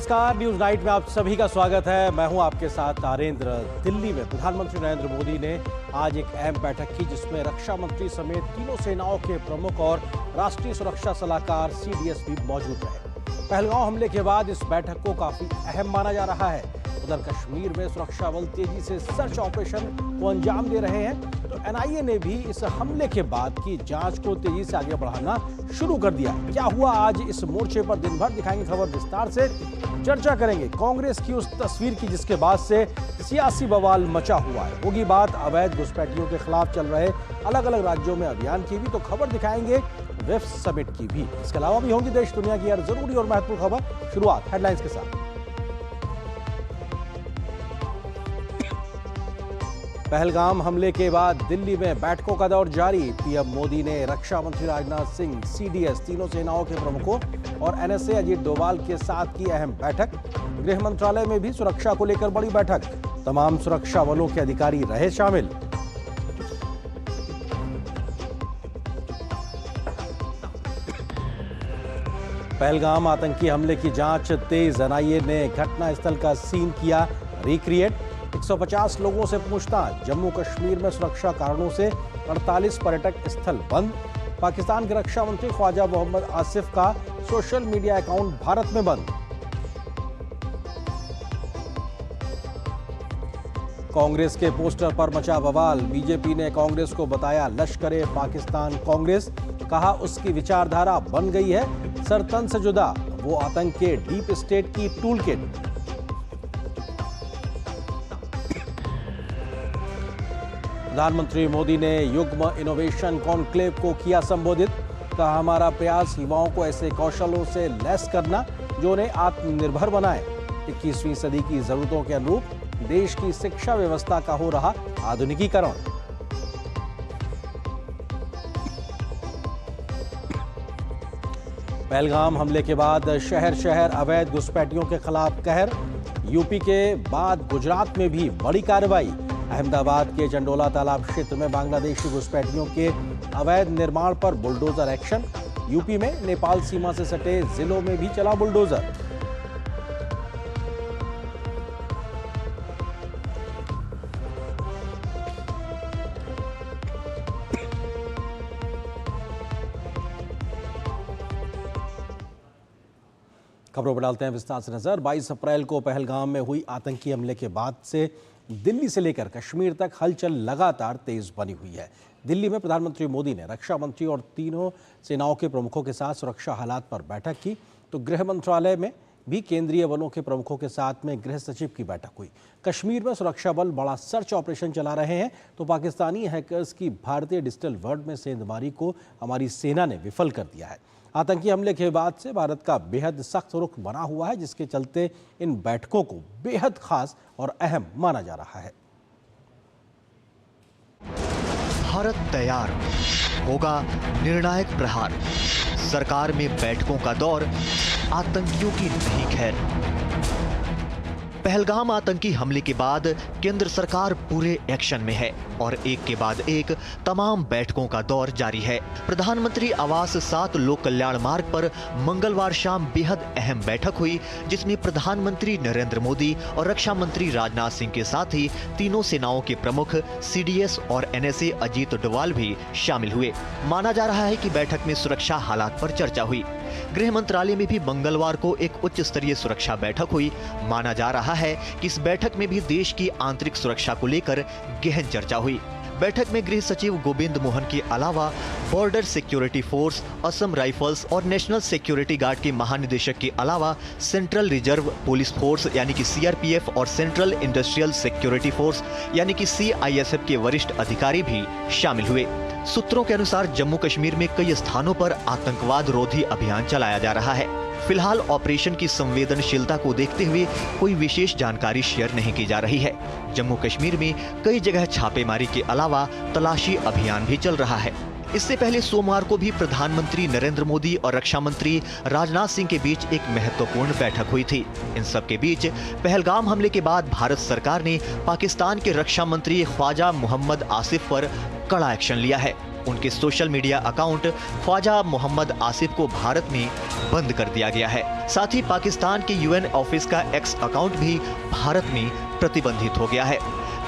नमस्कार, news night में आप सभी का स्वागत है। मैं हूं आपके साथ तारेंद्र। दिल्ली में प्रधानमंत्री नरेंद्र मोदी ने आज एक अहम बैठक की, जिसमें रक्षा मंत्री समेत तीनों सेनाओं के प्रमुख और राष्ट्रीय सुरक्षा सलाहकार CDS भी मौजूद रहे। पहलगांव हमले के बाद इस बैठक को काफी अहम माना जा रहा है। उधर कश्मीर में सुरक्षा बल तेजी से सर्च ऑपरेशन को अंजाम दे रहे हैं, तो NIA ने भी इस हमले के बाद की जांच को तेजी से आगे बढ़ाना शुरू कर दिया। क्या हुआ आज इस मोर्चे पर, दिन भर दिखाएंगे खबर, विस्तार से चर्चा करेंगे। कांग्रेस की उस तस्वीर की जिसके बाद से सियासी बवाल मचा हुआ है। होगी बात अवैध घुसपैठियों के खिलाफ चल रहे अलग अलग राज्यों में अभियान की भी, तो खबर दिखाएंगे वेब समिट की भी। इसके अलावा भी होंगी देश दुनिया की हर जरूरी और महत्वपूर्ण खबर। शुरुआत हेडलाइंस के साथ। पहलगाम हमले के बाद दिल्ली में बैठकों का दौर जारी। PM मोदी ने रक्षा मंत्री राजनाथ सिंह, CDS, तीनों सेनाओं के प्रमुखों और NSA अजीत डोभाल के साथ की अहम बैठक। गृह मंत्रालय में भी सुरक्षा को लेकर बड़ी बैठक। तमाम सुरक्षा बलों के अधिकारी रहे शामिल। पहलगाम आतंकी हमले की जांच तेज। NIA ने घटनास्थल का सीन किया रिक्रिएट। 150 लोगों से पूछताछ। जम्मू कश्मीर में सुरक्षा कारणों से 48 पर्यटक स्थल बंद। पाकिस्तान के रक्षा मंत्री ख्वाजा मोहम्मद आसिफ का सोशल मीडिया अकाउंट भारत में बंद। कांग्रेस के पोस्टर पर मचा बवाल। BJP ने कांग्रेस को बताया लश्करे पाकिस्तान कांग्रेस। कहा उसकी विचारधारा बन गई है सरतन से जुदा, वो आतंक के डीप स्टेट की टूल किट। प्रधानमंत्री मोदी ने युग्म इनोवेशन कॉन्क्लेव को किया संबोधित। कहा हमारा प्रयास युवाओं को ऐसे कौशलों से लैस करना जो उन्हें आत्मनिर्भर बनाए। 21वीं सदी की जरूरतों के अनुरूप देश की शिक्षा व्यवस्था का हो रहा आधुनिकीकरण। पहलगाम हमले के बाद शहर शहर अवैध घुसपैठियों के खिलाफ कहर। यूपी के बाद गुजरात में भी बड़ी कार्रवाई। अहमदाबाद के चंडोला तालाब क्षेत्र में बांग्लादेशी घुसपैठियों के अवैध निर्माण पर बुलडोजर एक्शन। यूपी में नेपाल सीमा से सटे जिलों में भी चला बुलडोजर। खबरों पर डालते हैं विस्तार से नजर। 22 अप्रैल को पहलगाम में हुई आतंकी हमले के बाद से दिल्ली से लेकर कश्मीर तक हलचल लगातार तेज बनी हुई है। दिल्ली में प्रधानमंत्री मोदी ने रक्षा मंत्री और तीनों सेनाओं के प्रमुखों के साथ सुरक्षा हालात पर बैठक की, तो गृह मंत्रालय में भी केंद्रीय बलों के प्रमुखों के साथ में गृह सचिव की बैठक हुई। कश्मीर में सुरक्षा बल बड़ा सर्च ऑपरेशन चला रहे हैं, तो पाकिस्तानी हैकर्स की भारतीय डिजिटल वर्ल्ड में सेंधमारी को हमारी सेना ने विफल कर दिया है। आतंकी हमले के बाद से भारत का बेहद सख्त रुख बना हुआ है, जिसके चलते इन बैठकों को बेहद खास और अहम माना जा रहा है। भारत तैयार होगा निर्णायक प्रहार। सरकार में बैठकों का दौर, आतंकियों की नहीं खैर। पहलगाम आतंकी हमले के बाद केंद्र सरकार पूरे एक्शन में है और एक के बाद एक तमाम बैठकों का दौर जारी है। प्रधानमंत्री आवास 7 लोक कल्याण मार्ग पर मंगलवार शाम बेहद अहम बैठक हुई, जिसमें प्रधानमंत्री नरेंद्र मोदी और रक्षा मंत्री राजनाथ सिंह के साथ ही तीनों सेनाओं के प्रमुख CDS और NSA अजीत डोभाल भी शामिल हुए। माना जा रहा है कि बैठक में सुरक्षा हालात पर चर्चा हुई। गृह मंत्रालय में भी मंगलवार को एक उच्च स्तरीय सुरक्षा बैठक हुई। माना जा रहा है कि इस बैठक में भी देश की आंतरिक सुरक्षा को लेकर गहन चर्चा हुई। बैठक में गृह सचिव गोविंद मोहन के अलावा border security force, Assam rifles और नेशनल सिक्योरिटी गार्ड के महानिदेशक के अलावा सेंट्रल रिजर्व पुलिस फोर्स यानी कि CRPF और सेंट्रल इंडस्ट्रियल सिक्योरिटी फोर्स यानी कि CISF के वरिष्ठ अधिकारी भी शामिल हुए। सूत्रों के अनुसार जम्मू कश्मीर में कई स्थानों पर आतंकवाद रोधी अभियान चलाया जा रहा है। फिलहाल ऑपरेशन की संवेदनशीलता को देखते हुए कोई विशेष जानकारी शेयर नहीं की जा रही है। जम्मू कश्मीर में कई जगह छापेमारी के अलावा तलाशी अभियान भी चल रहा है। इससे पहले सोमवार को भी प्रधानमंत्री नरेंद्र मोदी और रक्षा मंत्री राजनाथ सिंह के बीच एक महत्वपूर्ण बैठक हुई थी। इन सब के बीच पहलगाम हमले के बाद भारत सरकार ने पाकिस्तान के रक्षा मंत्री ख्वाजा मोहम्मद आसिफ पर कड़ा एक्शन लिया है। उनके social media account Khawaja Mohammad Asif को भारत में बंद कर दिया गया है। साथ ही पाकिस्तान के यूएन ऑफिस का एक्स अकाउंट भी भारत में प्रतिबंधित हो गया है।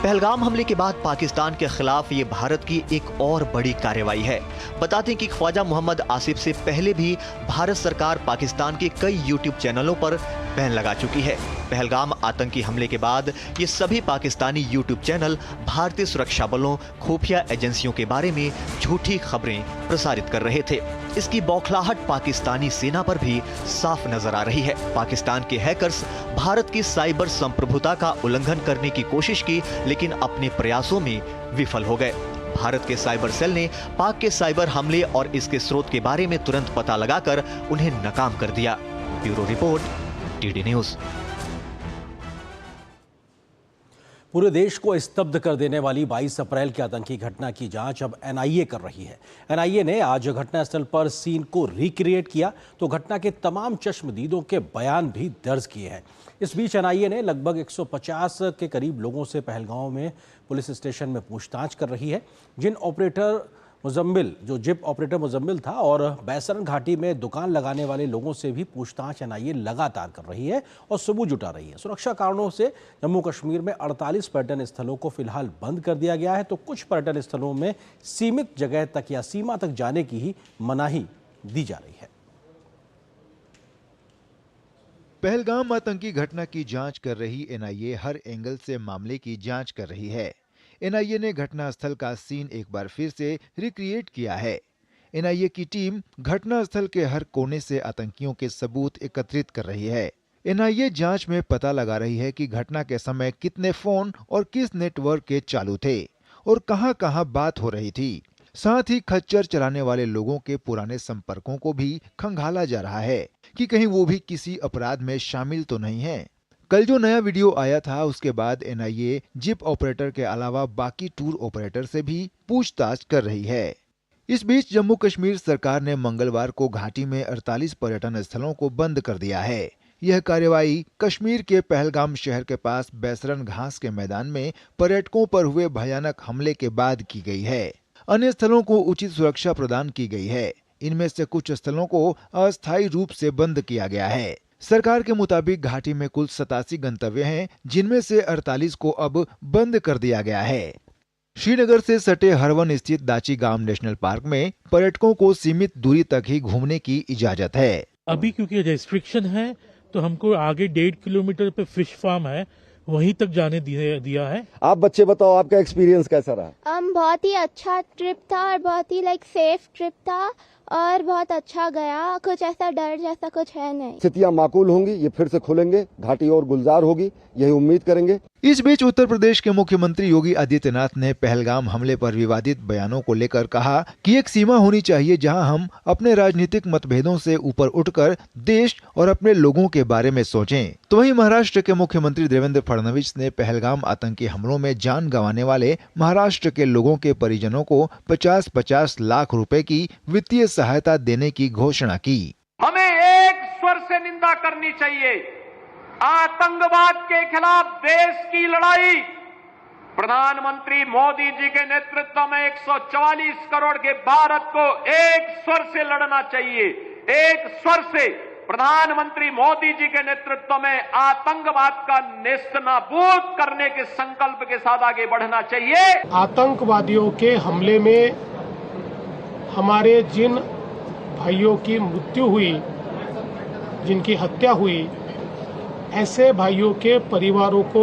पहलगाम हमले के बाद पाकिस्तान के खिलाफ ये भारत की एक और बड़ी कार्रवाई है। बता दें कि ख्वाजा मोहम्मद आसिफ से पहले भी भारत सरकार पाकिस्तान के कई यूट्यूब चैनलों पर बैन लगा चुकी है। पहलगाम आतंकी हमले के बाद ये सभी पाकिस्तानी यूट्यूब चैनल भारतीय सुरक्षा बलों, खुफिया एजेंसियों के बारे में झूठी खबरें प्रसारित कर रहे थे। इसकी बौखलाहट पाकिस्तानी सेना पर भी साफ नजर आ रही है। पाकिस्तान के हैकर्स भारत की साइबर संप्रभुता का उल्लंघन करने की कोशिश की, लेकिन अपने प्रयासों में विफल हो गए। भारत के साइबर सेल ने पाक के साइबर हमले और इसके स्रोत के बारे में तुरंत पता लगाकर उन्हें नाकाम कर दिया। Bureau report, TD news. पूरे देश को स्तब्ध कर देने वाली 22 अप्रैल की आतंकी घटना की जांच अब एनआईए कर रही है। एनआईए ने आज घटनास्थल पर सीन को रिक्रिएट किया तो घटना के तमाम चश्मदीदों के बयान भी दर्ज किए हैं। इस बीच एनआईए ने लगभग 150 के करीब लोगों से पहलगांव में पुलिस स्टेशन में पूछताछ कर रही है। जो जिप ऑपरेटर मुजम्मिल था और बैसरन घाटी में दुकान लगाने वाले लोगों से भी पूछताछ एनआईए लगातार कर रही है और सबूत जुटा रही है। सुरक्षा कारणों से जम्मू कश्मीर में 48 पर्यटन स्थलों को फिलहाल बंद कर दिया गया है, तो कुछ पर्यटन स्थलों में सीमित जगह तक या सीमा तक जाने की ही मनाही दी जा रही है। पहलगाम आतंकी घटना की जांच कर रही एनआईए हर एंगल से मामले की जांच कर रही है। एनआईए ने घटनास्थल का सीन एक बार फिर से रिक्रिएट किया है। एनआईए की टीम घटनास्थल के हर कोने से आतंकियों के सबूत एकत्रित कर रही है। एनआईए जांच में पता लगा रही है कि घटना के समय कितने फोन और किस नेटवर्क के चालू थे और कहां-कहां बात हो रही थी। साथ ही खच्चर चलाने वाले लोगों के पुराने संपर्कों को भी खंगाला जा रहा है कि कहीं वो भी किसी अपराध में शामिल तो नहीं है। कल जो नया वीडियो आया था उसके बाद एनआईए जिप ऑपरेटर के अलावा बाकी टूर ऑपरेटर से भी पूछताछ कर रही है। इस बीच जम्मू कश्मीर सरकार ने मंगलवार को घाटी में 48 पर्यटन स्थलों को बंद कर दिया है। यह कार्रवाई कश्मीर के पहलगाम शहर के पास बैसरन घास के मैदान में पर्यटकों पर हुए भयानक हमले के बाद की गई है। अन्य स्थलों को उचित सुरक्षा प्रदान की गई है। इनमें से कुछ स्थलों को अस्थायी रूप से बंद किया गया है। सरकार के मुताबिक घाटी में कुल 87 गंतव्य हैं, जिनमें से 48 को अब बंद कर दिया गया है। श्रीनगर से सटे हरवन स्थित दाची गाम नेशनल पार्क में पर्यटकों को सीमित दूरी तक ही घूमने की इजाजत है। अभी क्योंकि रेस्ट्रिक्शन है तो हमको आगे 1.5 किलोमीटर पे फिश फार्म है, वहीं तक जाने दिया है। आप बच्चे बताओ, आपका एक्सपीरियंस कैसा रहा? बहुत ही अच्छा ट्रिप था और बहुत ही सेफ ट्रिप था और बहुत अच्छा गया। कुछ ऐसा डर जैसा कुछ है नहीं। स्थितियां माकूल होंगी, ये फिर से खुलेंगे, घाटी और गुलजार होगी, यही उम्मीद करेंगे। इस बीच उत्तर प्रदेश के मुख्यमंत्री योगी आदित्यनाथ ने पहलगाम हमले पर विवादित बयानों को लेकर कहा कि एक सीमा होनी चाहिए जहां हम अपने राजनीतिक मतभेदों से ऊपर उठकर देश और अपने लोगों के बारे में सोचें। तो वहीं महाराष्ट्र के मुख्यमंत्री देवेंद्र फडणवीस ने पहलगाम आतंकी हमलों में जान गंवाने वाले महाराष्ट्र के लोगों के परिजनों को 50-50 लाख रुपए की वित्तीय सहायता देने की घोषणा की। हमें एक स्वर से निंदा करनी चाहिए। आतंकवाद के खिलाफ देश की लड़ाई प्रधानमंत्री मोदी जी के नेतृत्व में 144 करोड़ के भारत को एक स्वर से लड़ना चाहिए। एक स्वर से प्रधानमंत्री मोदी जी के नेतृत्व में आतंकवाद का नेस्तनाबूद करने के संकल्प के साथ आगे बढ़ना चाहिए। आतंकवादियों के हमले में हमारे जिन भाइयों की मृत्यु हुई, जिनकी हत्या हुई, ऐसे भाइयों के परिवारों को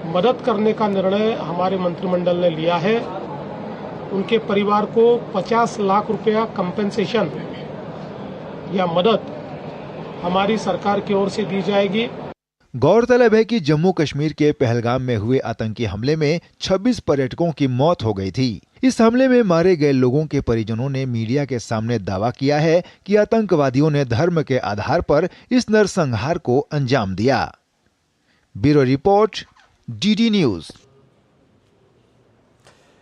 मदद करने का निर्णय हमारे मंत्रिमंडल ने लिया है। उनके परिवार को 50 लाख रुपया कंपेंसेशन या मदद हमारी सरकार की ओर से दी जाएगी। गौरतलब है कि जम्मू कश्मीर के पहलगाम में हुए आतंकी हमले में 26 पर्यटकों की मौत हो गई थी। इस हमले में मारे गए लोगों के परिजनों ने मीडिया के सामने दावा किया है कि आतंकवादियों ने धर्म के आधार पर इस नरसंहार को अंजाम दिया। Bureau report, DD news.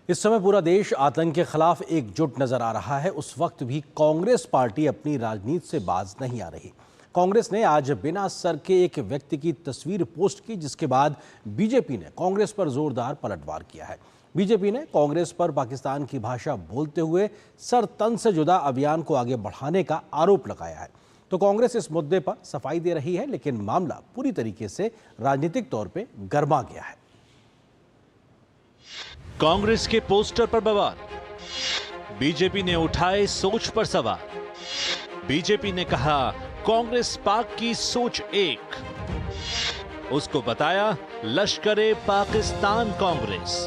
इस समय पूरा देश आतंक के खिलाफ एकजुट नजर आ रहा है। उस वक्त भी कांग्रेस पार्टी अपनी राजनीति से बाज नहीं आ रही। कांग्रेस ने आज बिना सर के एक व्यक्ति की तस्वीर पोस्ट की, जिसके बाद बीजेपी ने कांग्रेस पर जोरदार पलटवार किया है। बीजेपी ने कांग्रेस पर पाकिस्तान की भाषा बोलते हुए सर तन से जुदा अभियान को आगे बढ़ाने का आरोप लगाया है। तो कांग्रेस इस मुद्दे पर सफाई दे रही है, लेकिन मामला पूरी तरीके से राजनीतिक तौर पे गरमा गया है। कांग्रेस के पोस्टर पर बवाल, बीजेपी ने उठाए सोच पर सवाल। बीजेपी ने कहा कांग्रेस पाक की सोच एक, उसको बताया लश्करे पाकिस्तान कांग्रेस।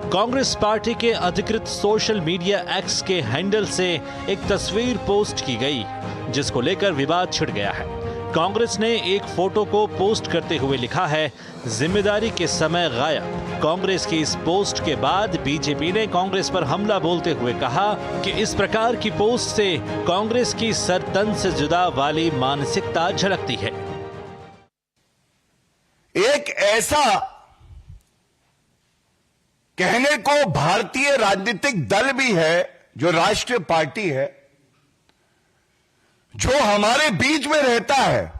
कांग्रेस पार्टी के अधिकृत सोशल मीडिया एक्स के हैंडल से एक तस्वीर पोस्ट की गई, जिसको लेकर विवाद छिड़ गया है। कांग्रेस ने एक फोटो को पोस्ट करते हुए लिखा है जिम्मेदारी के समय गायब। कांग्रेस की इस पोस्ट के बाद बीजेपी ने कांग्रेस पर हमला बोलते हुए कहा कि इस प्रकार की पोस्ट से कांग्रेस की सरतन से जुदा वाली मानसिकता झलकती है। एक ऐसा कहने को भारतीय राजनीतिक दल भी है जो राष्ट्रीय पार्टी है, जो हमारे बीच में रहता है,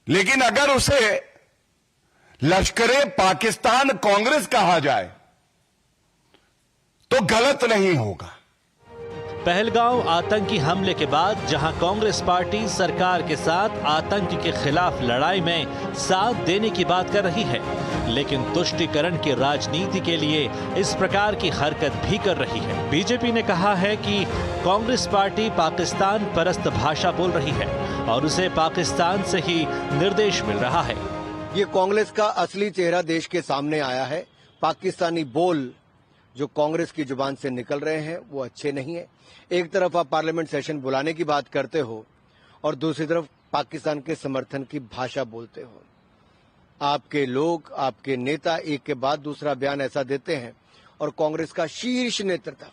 लेकिन अगर उसे लश्करे पाकिस्तान कांग्रेस कहा जाए तो गलत नहीं होगा। पहलगांव आतंकी हमले के बाद जहां कांग्रेस पार्टी सरकार के साथ आतंक के खिलाफ लड़ाई में साथ देने की बात कर रही है, लेकिन तुष्टीकरण की राजनीति के लिए इस प्रकार की हरकत भी कर रही है। बीजेपी ने कहा है कि कांग्रेस पार्टी पाकिस्तान परस्त भाषा बोल रही है और उसे पाकिस्तान से ही निर्देश मिल रहा है। ये कांग्रेस का असली चेहरा देश के सामने आया है। पाकिस्तानी बोल जो कांग्रेस की जुबान से निकल रहे हैं वो अच्छे नहीं है। एक तरफ आप पार्लियामेंट सेशन बुलाने की बात करते हो और दूसरी तरफ पाकिस्तान के समर्थन की भाषा बोलते हो। आपके लोग, आपके नेता एक के बाद दूसरा बयान ऐसा देते हैं और कांग्रेस का शीर्ष नेतृत्व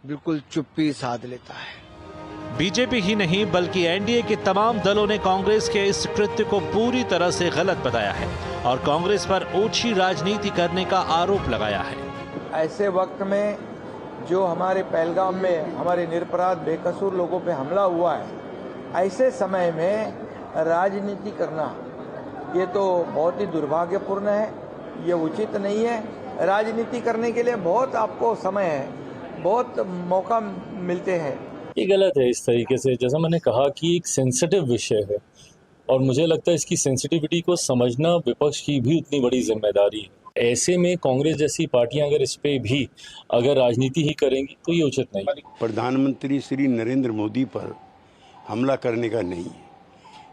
बिल्कुल चुप्पी साध लेता है। बीजेपी ही नहीं बल्कि एनडीए के तमाम दलों ने कांग्रेस के इस कृत्य को पूरी तरह से गलत बताया है और कांग्रेस पर ओछी राजनीति करने का आरोप लगाया है। ऐसे वक्त में जो हमारे पहलगाम में हमारे निरपराध बेकसूर लोगों पे हमला हुआ है, ऐसे समय में राजनीति करना ये तो बहुत ही दुर्भाग्यपूर्ण है, ये उचित नहीं है। राजनीति करने के लिए बहुत आपको समय है, बहुत मौका मिलते हैं। ये गलत है इस तरीके से। जैसा मैंने कहा कि एक सेंसिटिव विषय है और मुझे लगता है इसकी सेंसिटिविटी को समझना विपक्ष की भी उतनी बड़ी जिम्मेदारी है। ऐसे में कांग्रेस जैसी पार्टियां अगर इस पे भी अगर राजनीति ही करेंगी तो ये उचित नहीं। प्रधानमंत्री श्री नरेंद्र मोदी पर हमला करने का नहीं है,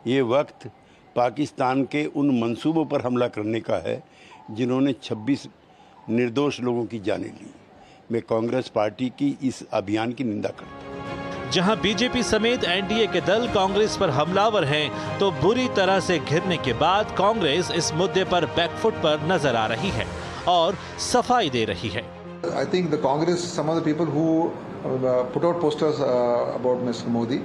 ये वक्त पाकिस्तान के उन मंसूबों पर हमला करने का है जिन्होंने 26 निर्दोष लोगों की जानें ली। मैं कांग्रेस पार्टी की इस अभियान की निंदा करता हूँ। जहां बीजेपी समेत एनडीए के दल कांग्रेस पर हमलावर हैं, तो बुरी तरह से घिरने के बाद कांग्रेस इस मुद्दे पर बैकफुट पर नजर आ रही है और सफाई दे रही है। I think the Congress, some of the people who put out posters about Mr. Modi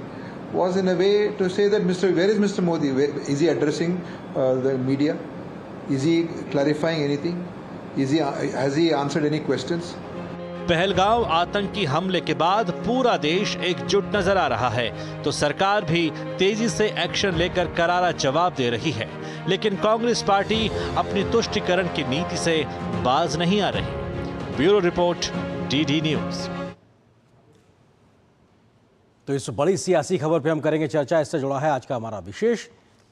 was in a way to say that where is Mr. Modi? Is he addressing the media? Is he clarifying anything? Has he answered any questions? Pahalgam आतंकी हमले के बाद पूरा देश एकजुट नजर आ रहा है, तो सरकार भी तेजी से एक्शन लेकर करारा जवाब दे रही है, लेकिन कांग्रेस पार्टी अपनी तुष्टीकरण की नीति से बाज नहीं आ रही। Bureau report, DD news. तो इस बड़ी सियासी खबर पे हम करेंगे चर्चा। इससे जुड़ा है आज का हमारा विशेष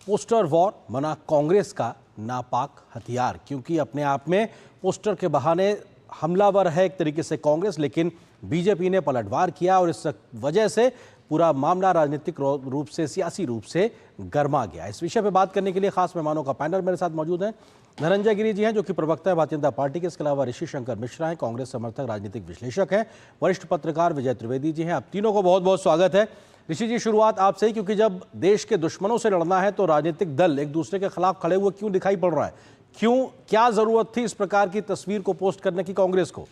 पोस्टर वॉर, मना कांग्रेस का नापाक हथियार। क्योंकि अपने आप में पोस्टर के बहाने हमलावर है एक तरीके से कांग्रेस, लेकिन बीजेपी ने पलटवार किया और इस वजह से पूरा मामला राजनीतिक रूप से, सियासी रूप से गर्मा गया। इस विषय पे बात करने के लिए खास मेहमानों का पैनल मेरे साथ मौजूद हैं। धनंजय गिरी जी हैं, जो कि प्रवक्ता है भारतीय जनता पार्टी के। इसके अलावा ऋषि शंकर मिश्रा हैं, कांग्रेस समर्थक, राजनीतिक विश्लेषक हैं। वरिष्ठ पत्रकार विजय त्रिवेदी जी हैं। आप तीनों को बहुत बहुत स्वागत है। ऋषि जी, शुरुआत आपसे ही, क्योंकि जब देश के दुश्मनों से लड़ना है तो राजनीतिक दल एक दूसरे के खिलाफ खड़े हुए क्यों दिखाई पड़ रहा है? क्यों, क्या जरूरत थी इस प्रकार की तस्वीर को पोस्ट करने की कांग्रेस को?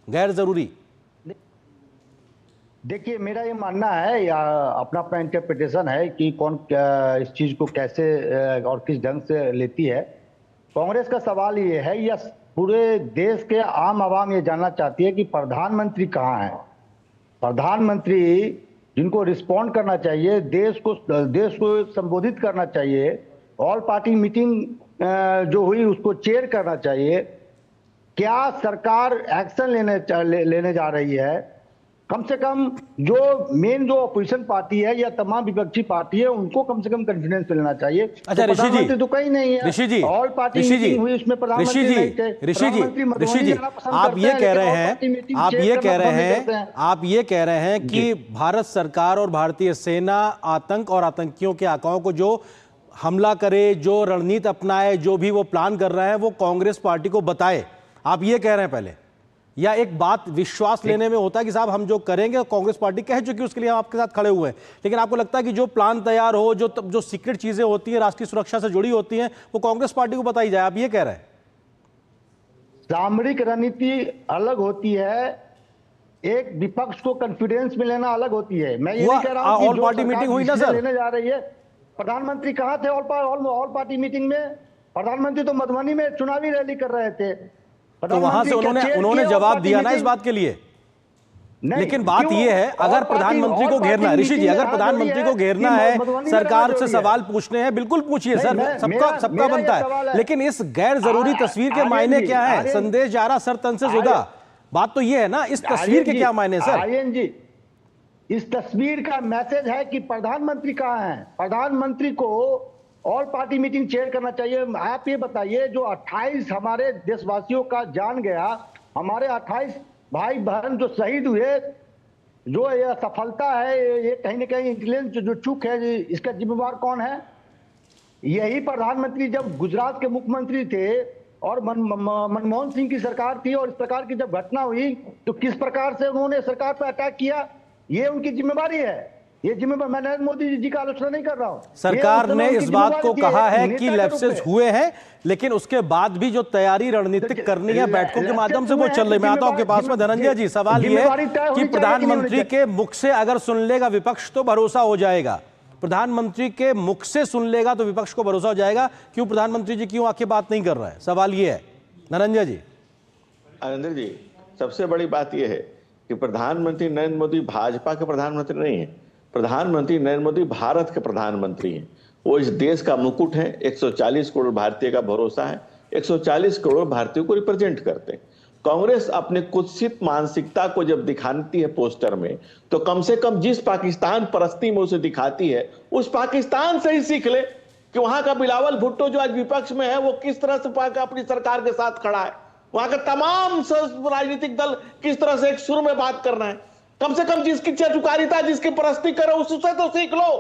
गैर जरूरी? देखिए, मेरा ये मानना है या अपना अपना इंटरप्रिटेशन है कि कौन इस चीज को कैसे और किस ढंग से लेती है। कांग्रेस का सवाल ये है, या पूरे देश के आम आवाम ये जानना चाहती है कि प्रधानमंत्री कहाँ है। प्रधानमंत्री जिनको रिस्पॉन्ड करना चाहिए, देश को संबोधित करना चाहिए, ऑल पार्टी मीटिंग जो हुई उसको चेयर करना चाहिए, क्या सरकार एक्शन लेने जा रही है? कम से कम जो मेन जो अपोजिशन पार्टी है या तमाम विपक्षी पार्टी है उनको कम से कम कॉन्फिडेंस मिलना चाहिए। अच्छा तो ऋषि जी, प्रधानमंत्री तो कहीं नहीं है। ऋषि जी, ऑल पार्टी मीटिंग हुई, उसमें प्रधानमंत्री नहीं थे। ऋषि जी, आप ये कह रहे हैं, आप ये कह रहे हैं कि भारत सरकार और भारतीय सेना आतंक और आतंकियों के आकाओं को जो हमला करे, जो रणनीति अपनाए, जो भी वो प्लान कर रहे हैं वो कांग्रेस पार्टी को बताए, आप ये कह रहे हैं पहले? या एक बात विश्वास लेने में होता है कि साहब हम जो करेंगे कांग्रेस पार्टी कह चुकी है, उसके लिए हम आपके साथ खड़े हुए हैं, लेकिन आपको लगता है कि जो प्लान तैयार हो, जो सीक्रेट चीजें होती हैं, राष्ट्रीय सुरक्षा से जुड़ी होती हैं, वो कांग्रेस पार्टी को बताई जाए, आप ये कह रहे हैं? सामरिक रणनीति अलग होती है, एक विपक्ष को कॉन्फिडेंस में लेना अलग होती है। मैं ये नहीं कह रहा हूं कि ऑल पार्टी मीटिंग हुई ना सर, लेने जा रही है। प्रधानमंत्री कहां थे ऑल पार्टी मीटिंग में? प्रधानमंत्री तो मधुबनी में चुनावी रैली कर रहे थे, तो वहां से उन्होंने जवाब दिया ना इस बात के लिए। लेकिन बात यह है, अगर प्रधानमंत्री को घेरना है, ऋषि जी, अगर प्रधानमंत्री को घेरना है, सरकार से सवाल पूछने हैं, बिल्कुल पूछिए सर, सबका बनता है, लेकिन इस गैर जरूरी तस्वीर के मायने क्या है? संदेश जा रहा सर तन से जुदा, बात तो यह है ना, इस तस्वीर के क्या मायने सर? आर्यन जी, इस तस्वीर का मैसेज है कि प्रधानमंत्री कहां है? प्रधानमंत्री को ऑल पार्टी मीटिंग चेयर करना चाहिए। आप ये बताइए, जो 28 हमारे देशवासियों का जान गया, हमारे 28 भाई बहन जो शहीद हुए, जो ये सफलता है, ये कहीं ना कहीं इंटेलिजेंस जो चूक है, इसका जिम्मेवार कौन है? यही प्रधानमंत्री जब गुजरात के मुख्यमंत्री थे और मनमोहन सिंह की सरकार थी और इस प्रकार की जब घटना हुई तो किस प्रकार से उन्होंने सरकार पर अटैक किया, ये उनकी जिम्मेवारी है। ये जिम्मेदार, मैं नरेंद्र मोदी जी का आलोचना नहीं कर रहा हूं। सरकार ने इस बात को कहा है कि लैप्सेस हुए हैं, लेकिन उसके बाद भी जो तैयारी रणनीतिक करनी है बैठकों के माध्यम से वो चल रही है। मैं आता हूं आपके पास में धनंजय जी, सवाल ये है कि प्रधानमंत्री के मुख से अगर सुन लेगा विपक्ष तो भरोसा हो जाएगा, प्रधानमंत्री के मुख से सुन लेगा तो विपक्ष को भरोसा हो जाएगा, क्यों प्रधानमंत्री जी क्यों आके बात नहीं कर रहा है? सवाल ये है धनंजय जी। अरिंदर जी, सबसे बड़ी बात यह है कि प्रधानमंत्री नरेंद्र मोदी भाजपा के प्रधानमंत्री नहीं है, प्रधानमंत्री नरेंद्र मोदी भारत के प्रधानमंत्री हैं। वो इस देश का मुकुट है, 140 करोड़ भारतीय का भरोसा है, 140 करोड़ भारतीयों को रिप्रेजेंट करते हैं। कांग्रेस अपने कुत्सित मानसिकता को जब दिखाती है पोस्टर में, तो कम से कम जिस पाकिस्तान परस्ती में उसे दिखाती है, उस पाकिस्तान से ही सीख ले कि वहां का बिलावल भुट्टो जो आज विपक्ष में है वो किस तरह से अपनी सरकार के साथ खड़ा है, वहां का तमाम राजनीतिक दल किस तरह से एक सुर में बात कर रहे हैं। कम से कम जिसकी चटुकारिता, जिसकी परस्ती करे, उससे तो सीख लो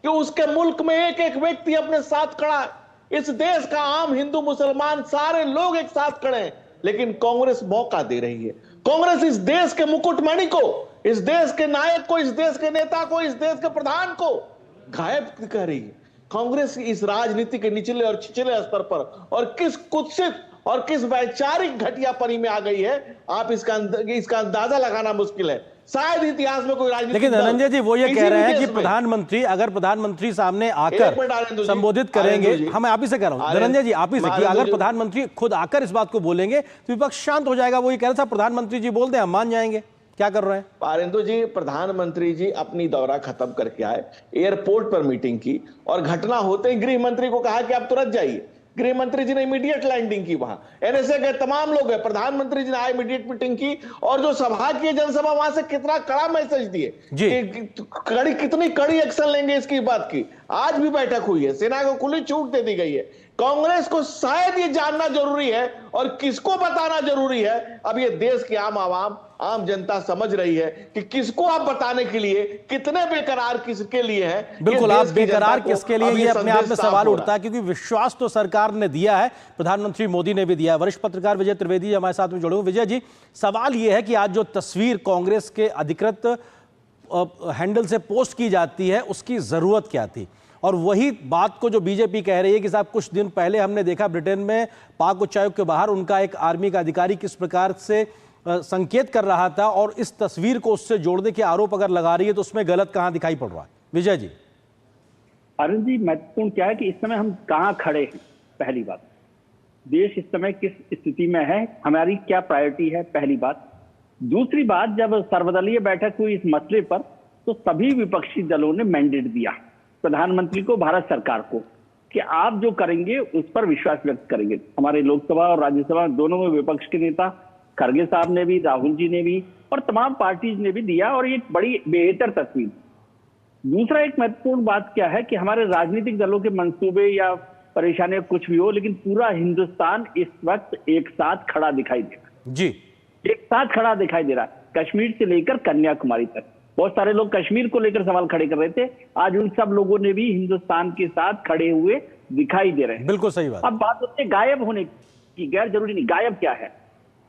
कि उसके मुल्क में एक एक व्यक्ति अपने साथ खड़ा है। इस देश का आम हिंदू मुसलमान सारे लोग एक साथ खड़े हैं, लेकिन कांग्रेस मौका दे रही है। कांग्रेस इस देश के मुकुटमणि को, इस देश के नायक को, इस देश के नेता को, इस देश के प्रधान को गायब कर रही है। कांग्रेस इस राजनीति के निचले और छिचले स्तर पर और किस कुत्सित और किस वैचारिक घटियापनी में आ गई है, आप इसका अंदाजा लगाना मुश्किल है। शायद इतिहास में कोई राजनीति, लेकिन धनंजय जी वो ये कह रहे हैं कि प्रधानमंत्री, अगर प्रधानमंत्री सामने आकर संबोधित करेंगे, हम आप ही से कह रहा हूं धनंजय जी, आप ही से, कि अगर प्रधानमंत्री खुद आकर इस बात को बोलेंगे तो विपक्ष शांत हो जाएगा। वो ये कह रहे थे प्रधानमंत्री जी बोल दें हम मान जाएंगे, क्या कर रहे हैं? आरेंदु जी, प्रधानमंत्री जी अपनी दौरा खत्म करके आए, एयरपोर्ट पर मीटिंग की और घटना होते ही गृह मंत्री को कहा कि आप तुरंत जाइए। गृह मंत्री जी ने इमीडिएट लैंडिंग की, वहां एनएसए के तमाम लोग हैं, प्रधानमंत्री जी ने आए, इमीडिएट मीटिंग की और जो सभा की जनसभा, वहां से कितना कड़ा मैसेज दिए कि कड़ी, कितनी कड़ी एक्शन लेंगे इसकी बात की। आज भी बैठक हुई है, सेना को खुली छूट दे दी गई है। कांग्रेस को शायद ये जानना जरूरी है और किसको बताना जरूरी है, अब ये देश की आम आवाम, आम जनता समझ रही है कि किसको आप बताने के लिए, कितने बेकरार किसके लिए है। बिल्कुल, आप बेकरार किसके लिए, ये अपने आप में सवाल उठता है, क्योंकि विश्वास तो सरकार ने दिया है, प्रधानमंत्री मोदी ने भी दिया है। वरिष्ठ पत्रकार विजय त्रिवेदी जी हमारे साथ में जुड़े हुए। विजय जी, सवाल ये है कि आज जो तस्वीर कांग्रेस के अधिकृत हैंडल से पोस्ट की जाती है, उसकी जरूरत क्या थी? और वही बात को जो बीजेपी कह रही है कि साहब कुछ दिन पहले हमने देखा ब्रिटेन में पाक उच्चायुक्त के बाहर उनका एक आर्मी का अधिकारी किस प्रकार से संकेत कर रहा था, और इस तस्वीर को उससे जोड़ने के आरोप अगर लगा रही है तो उसमें गलत कहां दिखाई पड़ रहा है? विजय जी। अरुण जी, महत्वपूर्ण क्या है कि इस समय हम कहां खड़े हैं। पहली बात, देश इस समय किस स्थिति में है, हमारी क्या प्रायोरिटी है, पहली बात। दूसरी बात, जब सर्वदलीय बैठक हुई इस मसले पर तो सभी विपक्षी दलों ने मैंडेट दिया प्रधानमंत्री को, भारत सरकार को, कि आप जो करेंगे उस पर विश्वास व्यक्त करेंगे। हमारे लोकसभा और राज्यसभा दोनों में विपक्ष के नेता खड़गे साहब ने भी, राहुल जी ने भी और तमाम पार्टीज ने भी दिया, और ये बड़ी बेहतर तस्वीर। दूसरा एक महत्वपूर्ण बात क्या है कि हमारे राजनीतिक दलों के मंसूबे या परेशानियां कुछ भी हो, लेकिन पूरा हिंदुस्तान इस वक्त एक साथ खड़ा दिखाई दे रहा है। जी, एक साथ खड़ा दिखाई दे रहा है, कश्मीर से लेकर कन्याकुमारी तक। बहुत सारे लोग कश्मीर को लेकर सवाल खड़े कर रहे थे, आज उन सब लोगों ने भी हिंदुस्तान के साथ खड़े हुए दिखाई दे रहे हैं। बिल्कुल सही बात। अब बात होती है गायब होने की, गैर जरूरी नहीं, गायब क्या है?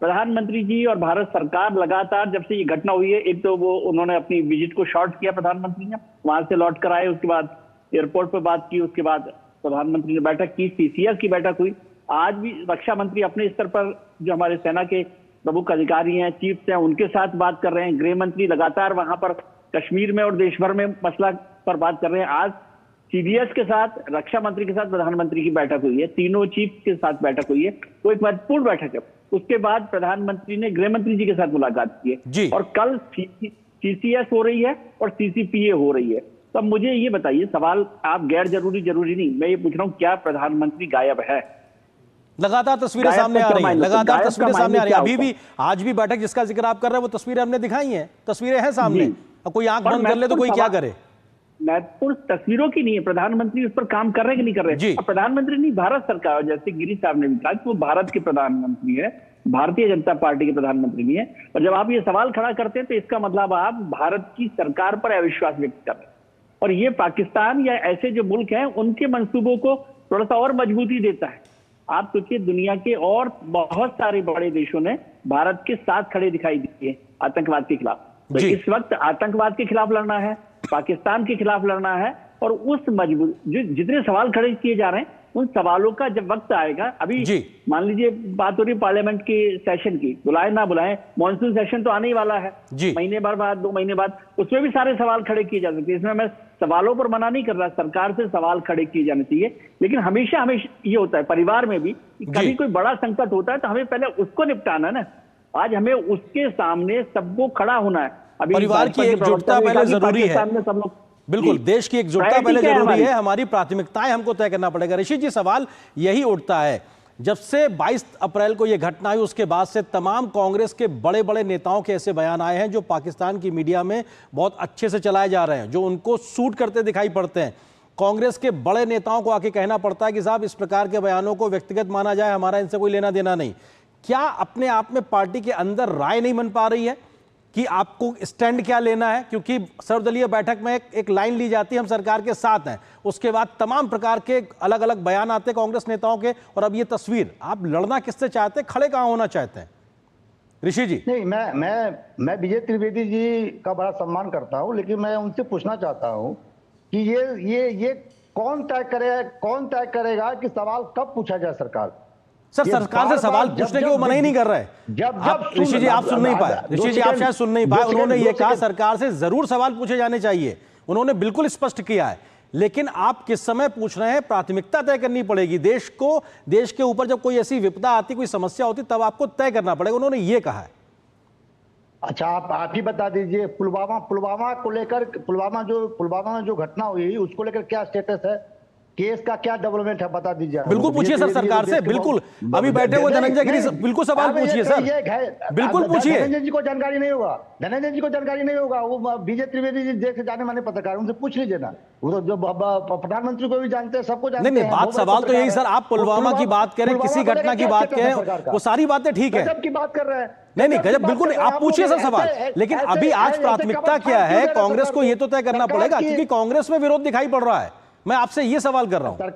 प्रधानमंत्री जी और भारत सरकार लगातार जब से ये घटना हुई है, एक तो वो उन्होंने अपनी विजिट को शॉर्ट किया, प्रधानमंत्री ने वहां से लौट कर आए, उसके बाद एयरपोर्ट पर बात की, उसके बाद प्रधानमंत्री ने बैठक की, सीसीएस की बैठक हुई। आज भी रक्षा मंत्री अपने स्तर पर जो हमारे सेना के प्रमुख अधिकारी हैं, चीफ्स हैं, उनके साथ बात कर रहे हैं। गृह मंत्री लगातार वहां पर कश्मीर में और देश भर में मसला पर बात कर रहे हैं। आज सीडीएस के साथ, रक्षा मंत्री के साथ प्रधानमंत्री की बैठक हुई है, तीनों चीफ के साथ बैठक हुई है, तो एक महत्वपूर्ण बैठक है। उसके बाद प्रधानमंत्री ने गृह मंत्री जी के साथ मुलाकात की है, और कल सीसीएस हो रही है और सीसीपीए हो रही है। तो अब मुझे ये बताइए, सवाल आप गैर जरूरी नहीं, मैं ये पूछ रहा हूँ, क्या प्रधानमंत्री गायब है? लगातार तस्वीरें सामने आ रही हैं, लगातार तस्वीरें सामने आ रही हैं। अभी भी आज भी बैठक जिसका जिक्र आप कर रहे हैं, वो तस्वीरें हमने दिखाई हैं, तस्वीरें हैं सामने। अब कोई आंख बंद कर ले तो कोई क्या करे? महत्वपूर्ण तस्वीरों की नहीं है, प्रधानमंत्री उस पर काम कर रहे हैं कि नहीं कर रहे हैं? प्रधानमंत्री नहीं, भारत सरकार, जैसे गिरी साहब ने भी कहा कि वो भारत के प्रधानमंत्री है, भारतीय जनता पार्टी के प्रधानमंत्री नहीं है। और जब आप ये सवाल खड़ा करते हैं तो इसका मतलब आप भारत की सरकार पर अविश्वास व्यक्त कर रहे हैं, और ये पाकिस्तान या ऐसे जो मुल्क हैं उनके मंसूबों को थोड़ा सा और मजबूती देता है। आप सोचिए, दुनिया के और बहुत सारे बड़े देशों ने भारत के साथ खड़े दिखाई दिए आतंकवाद के खिलाफ। तो इस वक्त आतंकवाद के खिलाफ लड़ना है, पाकिस्तान के खिलाफ लड़ना है, और उस मजबूत जितने सवाल खड़े किए जा रहे हैं उन सवालों का जब वक्त आएगा, अभी मान लीजिए बात हो रही पार्लियामेंट के सेशन की, बुलाए ना बुलाए, मॉनसून सेशन तो आने ही वाला है, महीने भर बाद, 2 महीने बाद, उसमें भी सारे सवाल खड़े किए जा सकते हैं। इसमें मैं सवालों पर मना नहीं कर रहा, सरकार से सवाल खड़े किए जाने चाहिए, लेकिन हमेशा ये होता है परिवार में भी, कभी कोई बड़ा संकट होता है तो हमें पहले उसको निपटाना ना। आज हमें उसके सामने सबको खड़ा होना है। अभी परिवार की एकजुटता पहले जरूरी है, बिल्कुल, देश की एकजुटता पहले जरूरी है, हमारी प्राथमिकताएं हमको तय करना पड़ेगा। ऋषि जी, सवाल यही उठता है, जब से 22 अप्रैल को यह घटना हुई उसके बाद से तमाम कांग्रेस के बड़े बड़े नेताओं के ऐसे बयान आए हैं जो पाकिस्तान की मीडिया में बहुत अच्छे से चलाए जा रहे हैं, जो उनको सूट करते दिखाई पड़ते हैं। कांग्रेस के बड़े नेताओं को आके कहना पड़ता है कि साहब इस प्रकार के बयानों को व्यक्तिगत माना जाए, हमारा इनसे कोई लेना देना नहीं। क्या अपने आप में पार्टी के अंदर राय नहीं बन पा रही है कि आपको स्टैंड क्या लेना है? क्योंकि सर्वदलीय बैठक में एक लाइन ली जाती है, हम सरकार के साथ हैं, उसके बाद तमाम प्रकार के अलग अलग बयान आते हैं कांग्रेस नेताओं के, और अब ये तस्वीर, आप लड़ना किससे चाहते हैं, खड़े कहां होना चाहते हैं? ऋषि जी। नहीं, मैं विजय त्रिवेदी जी का बड़ा सम्मान करता हूं, लेकिन मैं उनसे पूछना चाहता हूं कि ये कौन तय करेगा कि सवाल कब पूछा जाए सरकार? सर, सरकार से सवाल पूछने की वो मना ही नहीं कर रहे। ऋषि जी, आप सुन नहीं पाए, ऋषि जी आप शायद सुन नहीं पाए। उन्होंने ये कहा सरकार से जरूर सवाल पूछे जाने चाहिए, उन्होंने बिल्कुल स्पष्ट किया है, लेकिन आप किस समय पूछ रहे हैं, प्राथमिकता तय करनी पड़ेगी। देश के ऊपर जब कोई ऐसी विपदा आती, कोई समस्या होती, तब आपको तय करना पड़ेगा, उन्होंने ये कहा है। अच्छा, आप ही बता दीजिए, पुलवामा को लेकर, पुलवामा में जो घटना हुई उसको लेकर क्या स्टेटस है, केस का क्या डेवलपमेंट है, बता दीजिए। बिल्कुल पूछिए सर सरकार से, बिल्कुल अभी बैठे हुए धनंजय गिरी, बिल्कुल सवाल पूछिए सर, बिल्कुल पूछिए। धनंजय जी को जानकारी नहीं होगा, वो विजय त्रिवेदी जी देश से जाने माने पत्रकार, उनसे पूछ लीजिए ना, वो जो प्रधानमंत्री को भी जानते हैं, सबको जानते हैं। नहीं, बात सवाल तो यही सर, आप पुलवामा की बात करें, किसी घटना की बात करें, वो सारी बातें ठीक है, गजब की बात कर रहे हैं। नहीं, गजब बिल्कुल, आप पूछिए सर सवाल, लेकिन अभी आज प्राथमिकता क्या है, कांग्रेस को ये तो तय करना पड़ेगा, क्योंकि कांग्रेस में विरोध दिखाई पड़ रहा है। मैं आपसे ये सवाल कर रहा हूं,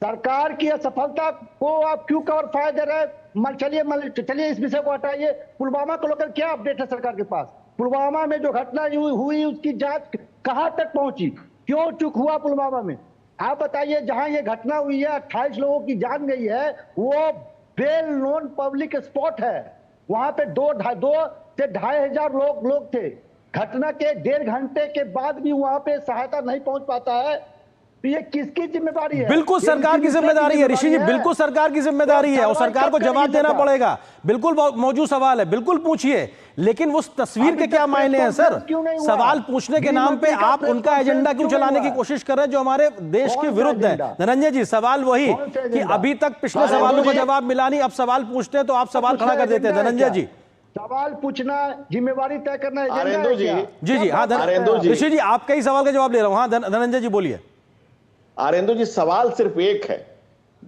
सरकार की असफलता को आप क्यों कवर फायर दे रहे हैं? चलिए इस विषय को हटाइए। पुलवामा को लेकर क्या अपडेट है सरकार के पास? पुलवामा में जो घटना हुई उसकी जांच कहां तक पहुंची? क्यों चूक हुआ पुलवामा में? आप बताइए, जहां ये घटना हुई है, 28 लोगों की जान गई है, वो वेल नोन पब्लिक स्पॉट है, वहां पे 2 से 2,500 लोग थे। घटना के 1.5 घंटे के बाद भी वहां पे सहायता नहीं पहुंच पाता है, तो ये किसकी जिम्मेदारी है? बिल्कुल सरकार की जिम्मेदारी है ऋषि जी, बिल्कुल सरकार की जिम्मेदारी है और सरकार को जवाब देना पड़ेगा। बिल्कुल मौजूद सवाल है, बिल्कुल पूछिए, लेकिन उस तस्वीर के क्या मायने हैं सर? सवाल पूछने के नाम पे आप उनका एजेंडा क्यों चलाने की कोशिश कर रहे हैं जो हमारे देश के विरुद्ध है? धनंजय जी, सवाल वही कि अभी तक पिछले सवालों का जवाब मिला नहीं, अब सवाल पूछते हैं तो आप सवाल खड़ा कर देते हैं। धनंजय जी, सवाल पूछना, जिम्मेदारी तय करना आरेंद्र जी, जी हाँ ऋषि जी, आपका ही सवाल का जवाब ले रहा हूँ। हाँ धनंजय जी बोलिए। आरेंद्र जी, सवाल सिर्फ एक है।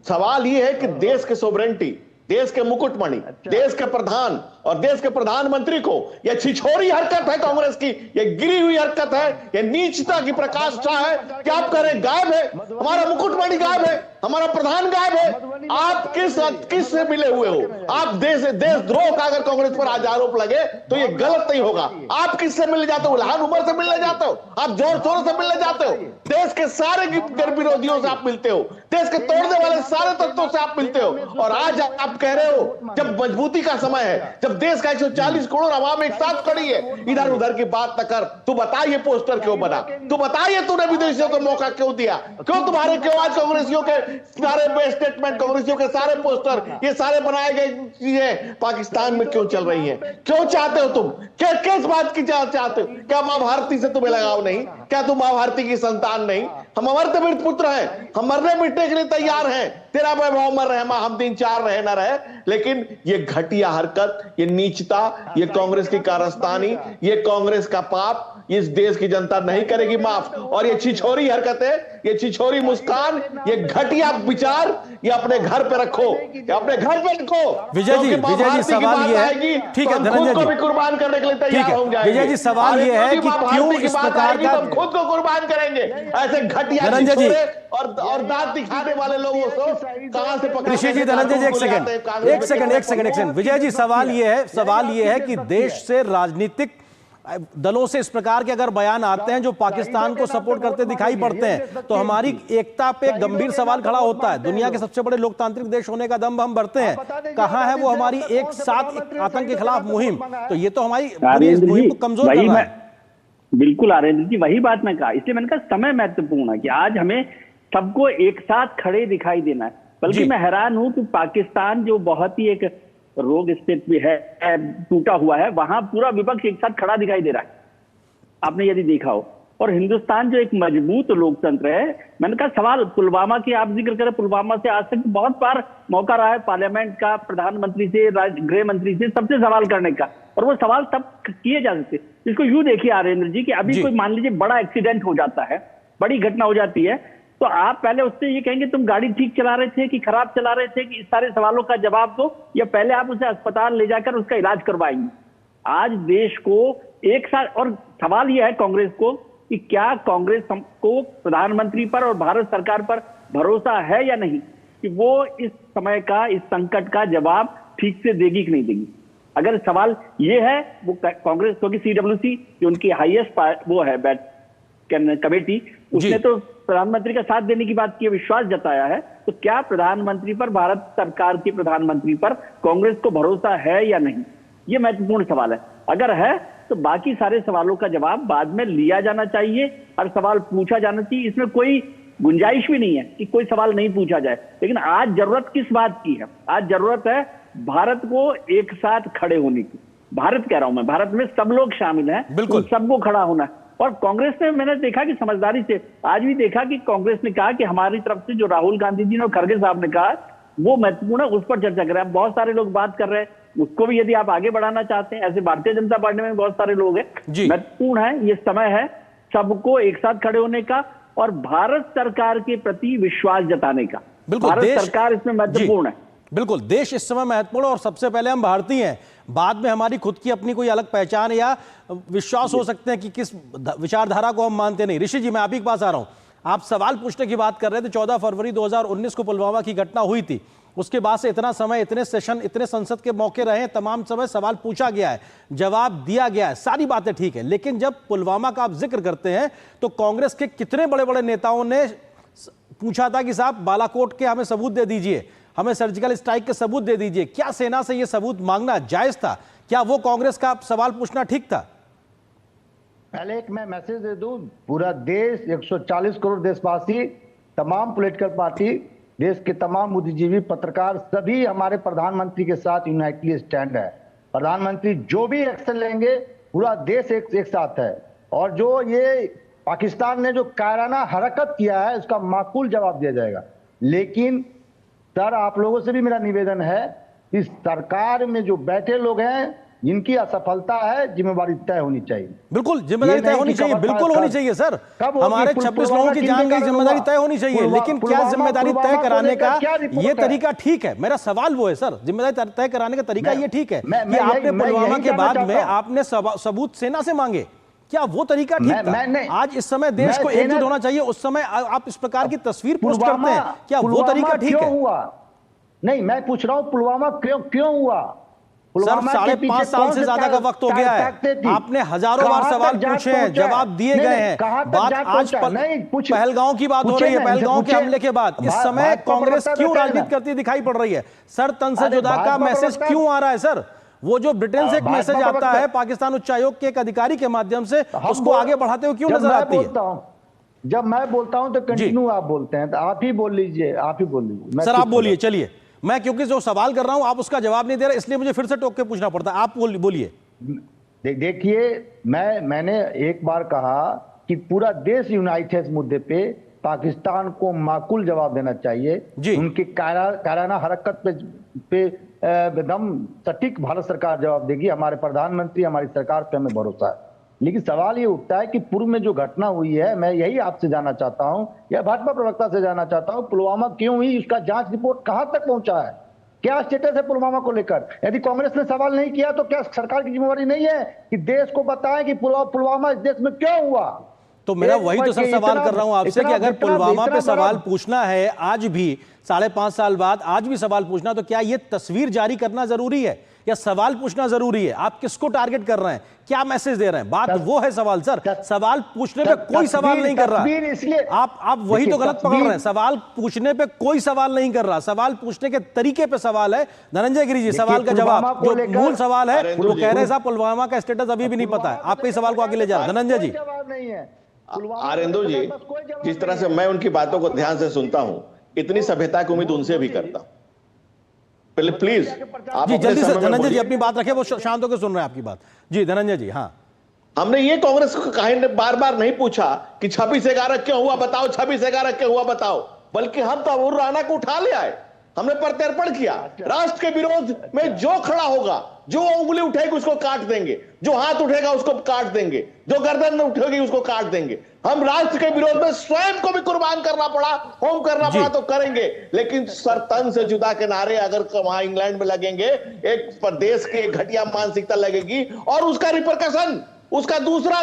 सवाल ये है कि देश के सोवरेंटी, देश के मुकुटमणि, देश के प्रधान और देश के प्रधानमंत्री को यह छिछोरी हरकत है कांग्रेस की, यह गिरी हुई हरकत है, यह नीचता की प्रकाष्ठा है कि आप कह रहे हैं गायब है, हमारा मुकुटमणि गायब है, हमारा प्रधान गायब है। आप किस से मिले हुए हो? आप देशद्रोह का अगर कांग्रेस पर आज आरोप लगे तो यह गलत नहीं होगा। आप किससे मिलने जाते हो? उल्हान उमर से मिलने जाते हो? आप जोर शोर से मिलने जाते हो? देश के सारे विरोधियों से आप मिलते हो, देश के तोड़ने वाले सारे तत्वों से आप मिलते हो, और आज आप कह रहे हो जब मजबूती का समय है, जब देश का 140 करोड़ आवाम एक साथ खड़ी है, इधर उधर की बात न कर। तू बता ये पोस्टर क्यों बना? तू बता ये तूने विदेशियों को मौका क्यों दिया? क्यों आज कांग्रेसियों के सारे स्टेटमेंट, कांग्रेसियों के सारे पोस्टर, ये सारे बनाए गए चीजें पाकिस्तान में क्यों चल रही हैं? क्यों चाहते हो तुम? किस बात की चाहते हो? क्या मां भारती से तुम्हें लगाव नहीं? क्या तुम मां भारती की संतान नहीं? हम अमृत पुत्र हैं, हम मरने मिटने के लिए तैयार हैं। तेरा वैभव मर रहे, हम 3-4 रहे ना रहे, लेकिन ये घटिया हरकत, ये नीचता, ये कांग्रेस की कारस्तानी, ये कांग्रेस का पाप इस देश की जनता नहीं करेगी माफ। और ये छिछोरी हरकतें, ये छिछोरी मुस्कान, ये घटिया विचार, ये अपने घर पे रखो, ये अपने घर पे रखो। विजय जी सवाल ये है, ठीक है धनंजय जी, कुर्बान करने के लिए तैयार हो जाएंगे। विजय जी सवाल ये है कि क्यों इस प्रकार का, हम खुद को कुर्बान करेंगे ऐसे घटिया धनंजय जी और दांत दिखाने वाले लोगों को कहां से पकड़? ऋषि जी, धनंजय जी एक सेकंड। विजय जी सवाल ये है कि देश से राजनीतिक दलों से इस प्रकार के अगर बयान आते हैं जो पाकिस्तान को सपोर्ट करते दिखाई पड़ते हैं तो हमारी एकता पे गंभीर सवाल खड़ा होता है। दुनिया के सबसे बड़े लोकतांत्रिक देश होने का दम हम भरते हैं, कहां है वो हमारी एक साथ आतंक के खिलाफ मुहिम? तो ये तो हमारी मुहिम को कमजोर कर रहा है। बिल्कुल आरेंद्र जी, वही बात मैं कहा, इसलिए मैंने कहा समय महत्वपूर्ण है कि आज हमें सबको एक साथ खड़े दिखाई देना है। बल्कि मैं हैरान हूं कि पाकिस्तान जो बहुत ही एक रोग स्थित भी है, टूटा हुआ है, वहां पूरा विपक्ष एक साथ खड़ा दिखाई दे रहा है, आपने यदि देखा हो। और हिंदुस्तान जो एक मजबूत लोकतंत्र है, मैंने कहा सवाल पुलवामा की आप जिक्र करें, पुलवामा से आज तक बहुत बार मौका रहा है पार्लियामेंट का, प्रधानमंत्री से, गृह मंत्री से, सबसे सवाल करने का, और वो सवाल तब किए जा सकते। इसको यूं देखिए आरेंद्र जी कि अभी कोई मान लीजिए बड़ा एक्सीडेंट हो जाता है, बड़ी घटना हो जाती है, तो आप पहले उससे ये कहेंगे तुम गाड़ी ठीक चला रहे थे कि खराब चला रहे थे, कि इस सारे सवालों का जवाब दो, या पहले आप उसे अस्पताल ले जाकर उसका इलाज करवाएंगे? आज देश को एक साथ, और सवाल यह है कांग्रेस को कि क्या कांग्रेस को प्रधानमंत्री पर और भारत सरकार पर भरोसा है या नहीं कि वो इस समय का, इस संकट का जवाब ठीक से देगी कि नहीं देगी? अगर सवाल ये है, वो कांग्रेस, क्योंकि CWC जो उनकी हाईएस्ट वो है कमेटी, उसने तो प्रधानमंत्री का साथ देने की बात की, विश्वास जताया है, तो क्या प्रधानमंत्री पर, भारत सरकार के प्रधानमंत्री पर कांग्रेस को भरोसा है या नहीं? ये महत्वपूर्ण सवाल है। अगर है तो बाकी सारे सवालों का जवाब बाद में लिया जाना चाहिए, हर सवाल पूछा जाना चाहिए, इसमें कोई गुंजाइश भी नहीं है कि कोई सवाल नहीं पूछा जाए। लेकिन आज जरूरत किस बात की है? आज जरूरत है भारत को एक साथ खड़े होने की। भारत कह रहा हूं मैं, भारत में सब लोग शामिल हैं, बिल्कुल सबको खड़ा होना है। और कांग्रेस ने, मैंने देखा कि समझदारी से, आज भी देखा कि कांग्रेस ने कहा कि हमारी तरफ से जो राहुल गांधी जी ने और खड़गे साहब ने कहा वो महत्वपूर्ण है, उस पर चर्चा कर रहे हैं। बहुत सारे लोग बात कर रहे हैं, उसको भी यदि आप आगे बढ़ाना चाहते हैं, ऐसे भारतीय जनता पार्टी में बहुत सारे लोग हैं, महत्वपूर्ण है, ये समय है सबको एक साथ खड़े होने का और भारत सरकार के प्रति विश्वास जताने का। भारत सरकार इसमें महत्वपूर्ण है। बिल्कुल, देश इस समय महत्वपूर्ण, और सबसे पहले हम भारतीय हैं, बाद में हमारी खुद की अपनी कोई अलग पहचान या विश्वास हो सकते हैं कि किस विचारधारा को हम मानते नहीं। ऋषि जी, मैं आप ही के पास आ रहा हूं। आप सवाल पूछने की बात कर रहे थे, 14 फरवरी 2019 को पुलवामा की घटना हुई थी, उसके बाद से इतना समय, इतने सेशन, इतने संसद के मौके रहे, तमाम समय सवाल पूछा गया है, जवाब दिया गया है, सारी बातें ठीक है, लेकिन जब पुलवामा का आप जिक्र करते हैं तो कांग्रेस के कितने बड़े बड़े नेताओं ने पूछा था कि साहब बालाकोट के हमें सबूत दे दीजिए, हमें सर्जिकल स्ट्राइक के सबूत दे दीजिए। क्या सेना से यह सबूत मांगना जायज था? क्या वो कांग्रेस का सवाल पूछना ठीक था? पहले एक मैं मैसेज दे दूं, पूरा देश 140 करोड़ देशवासी, तमाम पॉलिटिकल पार्टी, देश के तमाम बुद्धिजीवी, पत्रकार, सभी हमारे प्रधानमंत्री के साथ यूनाइटली स्टैंड है। प्रधानमंत्री जो भी एक्शन लेंगे पूरा देश एक साथ है। और जो ये पाकिस्तान ने जो कायराना हरकत किया है उसका माकूल जवाब दिया जाएगा। लेकिन सर, आप लोगों से भी मेरा निवेदन है कि सरकार में जो बैठे लोग हैं जिनकी असफलता है, जिम्मेवारी तय होनी चाहिए। बिल्कुल जिम्मेदारी तय होनी चाहिए, बिल्कुल होनी चाहिए सर। हमारे 26 लोगों की जान गई, जिम्मेदारी तय होनी चाहिए। लेकिन क्या जिम्मेदारी तय कराने का ये तरीका ठीक है? मेरा सवाल वो है सर, जिम्मेदारी तय कराने का तरीका ये ठीक है कि आपने पुलवामा के बाद में आपने सबूत सेना से मांगे, क्या वो तरीका ठीक था? आज इस समय देश को एकजुट होना चाहिए, उस समय आप इस प्रकार की तस्वीर पोस्ट करते हैं, क्या वो तरीका ठीक है? नहीं, मैं पूछ रहा हूँ पुलवामा क्यों हुआ? सर, 5.5 साल से ज्यादा का वक्त हो गया है, आपने हजारों बार सवाल पूछे हैं, जवाब दिए गए हैं। बात आज पहलगांव की बात हो रही है, पहलगांव के हमले के बाद इस समय कांग्रेस क्यों राजनीति करती दिखाई पड़ रही है? सर, तन से जुदा का मैसेज क्यों आ रहा है? सर, वो जो ब्रिटेन से एक मैसेज आता है पाकिस्तान उच्चायोग के एक अधिकारी के माध्यम से, उसको आगे बढ़ाते हुए क्यों नजर आती है? जब मैं बोलता हूं तो कंटिन्यू आप बोलते हैं, तो आप ही बोल लीजिए, आप ही बोल लीजिए। सर, आप बोलिए, चलिए। मैं क्योंकि जो सवाल कर रहा हूं आप उसका जवाब नहीं दे रहे, इसलिए मुझे फिर से टोक के पूछना पड़ता है। आप बोलिए। देखिए, मैंने एक बार कहा कि पूरा देश यूनाइट है इस मुद्दे पे, पाकिस्तान को माकूल जवाब देना चाहिए। उनकी कायराना हरकत पे एकदम सटीक भारत सरकार जवाब देगी। हमारे प्रधानमंत्री, हमारी सरकार पे हमें भरोसा है। लेकिन सवाल ये उठता है कि पूर्व में जो घटना हुई है, मैं यही आपसे जानना चाहता हूं या भाजपा प्रवक्ता से जानना चाहता हूं, पुलवामा क्यों हुई, उसका जांच रिपोर्ट कहां तक पहुंचा है? क्या स्टेटस है पुलवामा को लेकर? यदि कांग्रेस ने सवाल नहीं किया तो क्या सरकार की जिम्मेवारी नहीं है कि देश को बताएं कि पुलवामा इस देश में क्यों हुआ? तो मेरा वही तो सर सवाल कर रहा हूं आपसे कि अगर पुलवामा पे सवाल पूछना है, आज भी 5.5 साल बाद आज भी सवाल पूछना, तो क्या यह तस्वीर जारी करना जरूरी है या सवाल पूछना जरूरी है? आप किसको टारगेट कर रहे हैं, क्या मैसेज दे रहे हैं? बात वो है सवाल सर, सवाल पूछने पे कोई सवाल नहीं कर रहा। आप वही तो गलत पकड़ रहे हैं। सवाल पूछने पे कोई सवाल नहीं कर रहा, सवाल पूछने के तरीके पे सवाल है। धनंजय गिरी जी, सवाल का जवाब, जो मूल सवाल है वो कह रहे साहब पुलवामा का स्टेटस अभी भी नहीं पता है। आपके सवाल को आगे ले जा। धनंजय जी, आरेंदु जी, जिस तरह से मैं उनकी बातों को ध्यान से सुनता हूं, इतनी सभ्यता की उम्मीद उनसे भी करता हूं। प्लीज जी जल्दी से धनंजय जी अपनी बात रखें, वो शांत होकर सुन रहे हैं आपकी बात। जी धनंजय जी। हाँ, हमने ये कांग्रेस को कहीं बार बार नहीं पूछा कि 26/11 क्यों हुआ बताओ, 26/11 क्यों हुआ बताओ, बल्कि हम तो अबूर राना को उठा ले आए। हमने प्रत्यर्पण किया, राष्ट्र के विरोध में जो खड़ा होगा, जो उंगली उठेगी उसको काट देंगे, जो हाथ उठेगा उसको काट देंगे, जो गर्दन उठेगी उसको काट देंगे। हम राष्ट्र के विरोध में स्वयं को भी कुर्बान करना पड़ा, होम करना पड़ा तो करेंगे। लेकिन सर, तन से जुदा के नारे अगर वहां इंग्लैंड में लगेंगे, एक प्रदेश की घटिया मानसिकता लगेगी और उसका रिपरकशन, उसका दूसरा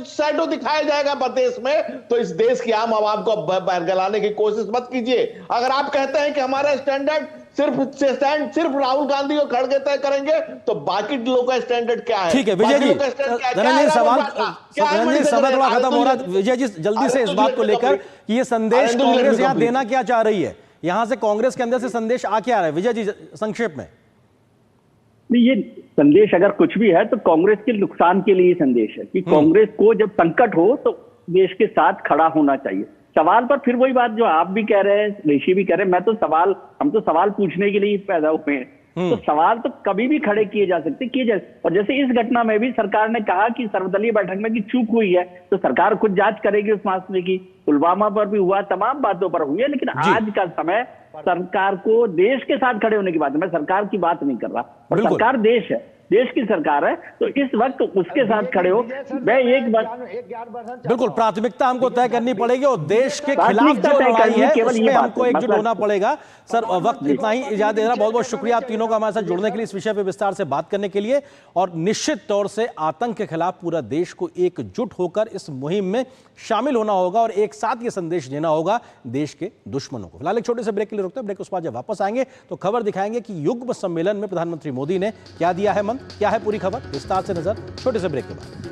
शैडो दिखाया जाएगा प्रदेश में, तो इस देश की आम आवाम को बरगलाने की कोशिश मत कीजिए। अगर आप कहते हैं कि हमारा स्टैंडर्ड सिर्फ राहुल गांधी और खड़गे तय करेंगे, तो बाकी लोगों का स्टैंडर्ड क्या है? ठीक है विजय जी, धनंजय सवाल समय थोड़ा खत्म हो रहा है। विजय जी जल्दी से इस बात को लेकर कि ये संदेश कांग्रेस यहाँ देना क्या चाह रही है, यहां से कांग्रेस के अंदर से संदेश आ क्या रहा है? विजय जी संक्षेप में। ये संदेश अगर कुछ भी है तो कांग्रेस के नुकसान के लिए संदेश है कि कांग्रेस को जब संकट हो तो देश के साथ खड़ा होना चाहिए। सवाल पर फिर वही बात जो आप भी कह रहे हैं, ऋषि भी कह रहे हैं, हम तो सवाल पूछने के लिए पैदा हुए हैं, तो सवाल तो कभी भी खड़े किए जा सकते। और जैसे इस घटना में भी सरकार ने कहा कि सर्वदलीय बैठक में कि चूक हुई है, तो सरकार खुद जांच करेगी उस मामले की। पुलवामा पर भी हुआ, तमाम बातों पर हुई है, लेकिन आज का समय सरकार को देश के साथ खड़े होने की बात है। मैं सरकार की बात नहीं कर रहा, और सरकार देश है, देश की सरकार है, तो इस वक्त उसके साथ खड़े हो। मैं एक बार बिल्कुल प्राथमिकता हमको तय करनी पड़ेगी और देश के खिलाफ जो लड़ाई है उसमें हमको एकजुट होना पड़ेगा। सर वक्त इतना ही इजाजत दे रहा। बहुत बहुत शुक्रिया आप तीनों का हमारे साथ जुड़ने के लिए, इस विषय पे विस्तार से बात करने के लिए। और निश्चित तौर से आतंक के खिलाफ पूरा देश को एकजुट होकर इस मुहिम में शामिल होना होगा और एक साथ ये संदेश देना होगा देश के दुश्मनों को। फिलहाल एक छोटे से ब्रेक के लिए रुकते हैं, ब्रेक के बाद जब वापस आएंगे तो खबर दिखाएंगे कि युग्म सम्मेलन में प्रधानमंत्री मोदी ने क्या दिया है मंत्र, क्या है पूरी खबर, विस्तार से नजर छोटे से ब्रेक के बाद।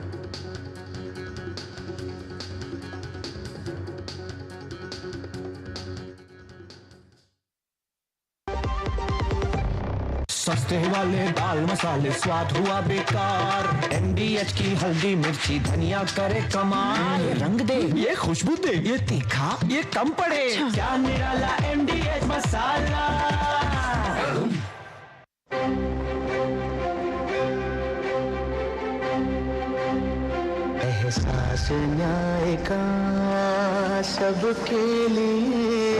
सस्ते वाले दाल मसाले स्वाद हुआ बेकार। MDH की हल्दी मिर्ची धनिया करे कमाल। ये रंग दे, ये खुशबू दे, ये तीखा, ये कम पड़े। क्या निराला MDH मसाला। एहसास न्याय का सबके लिए,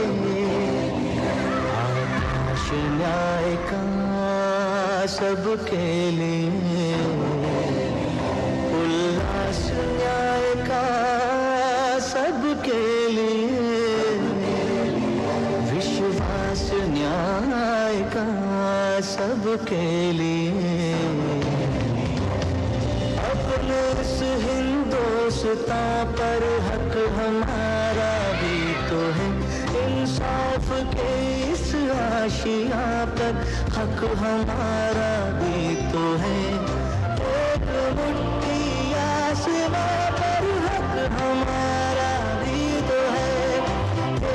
आकाश न्याय का सबके लिए, उल्लास न्याय का सबके लिए, विश्वास न्याय का सबके लिए। अपने इस हिंदुस्तान पर हक हमारा भी तो है, इंसाफ के इस आशिया पर हक हमारा भी तो है। एक मुट्ठी आसमां पर हक हमारा भी तो है,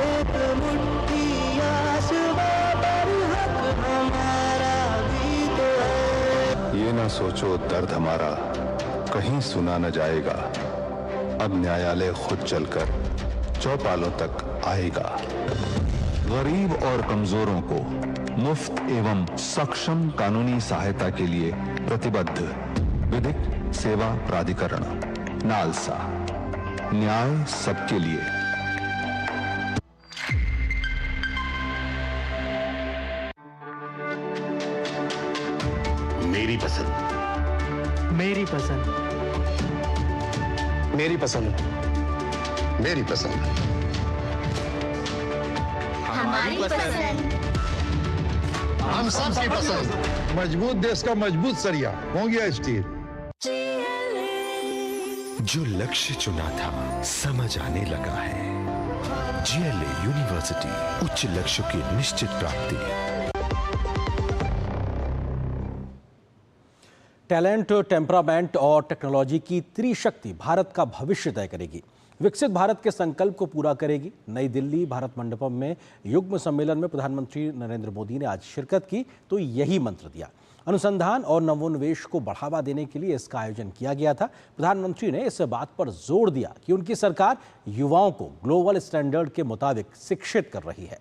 एक मुट्ठी आसमां पर हक हमारा भी तो है। ये ना सोचो दर्द हमारा कहीं सुना न जाएगा, अब न्यायालय खुद चलकर चौपालों तक आएगा। गरीब और कमजोरों को मुफ्त एवं सक्षम कानूनी सहायता के लिए प्रतिबद्ध विधिक सेवा प्राधिकरण नालसा, न्याय सबके लिए। मेरी पसंद, मेरी पसंद, मेरी पसंद, मेरी पसंद, हमारी पसंद, हम सबकी पसंद। मजबूत देश का मजबूत सरिया हो गया स्टील। जो लक्ष्य चुना था समझ आने लगा है। GLA यूनिवर्सिटी, उच्च लक्ष्य की निश्चित प्राप्ति। टैलेंट, टेम्परामेंट और टेक्नोलॉजी की त्रिशक्ति भारत का भविष्य तय करेगी, विकसित भारत के संकल्प को पूरा करेगी। नई दिल्ली भारत मंडपम में युग्म सम्मेलन में प्रधानमंत्री नरेंद्र मोदी ने आज शिरकत की तो यही मंत्र दिया। अनुसंधान और नवोन्मेष को बढ़ावा देने के लिए इसका आयोजन किया गया था। प्रधानमंत्री ने इस बात पर जोर दिया कि उनकी सरकार युवाओं को ग्लोबल स्टैंडर्ड के मुताबिक शिक्षित कर रही है।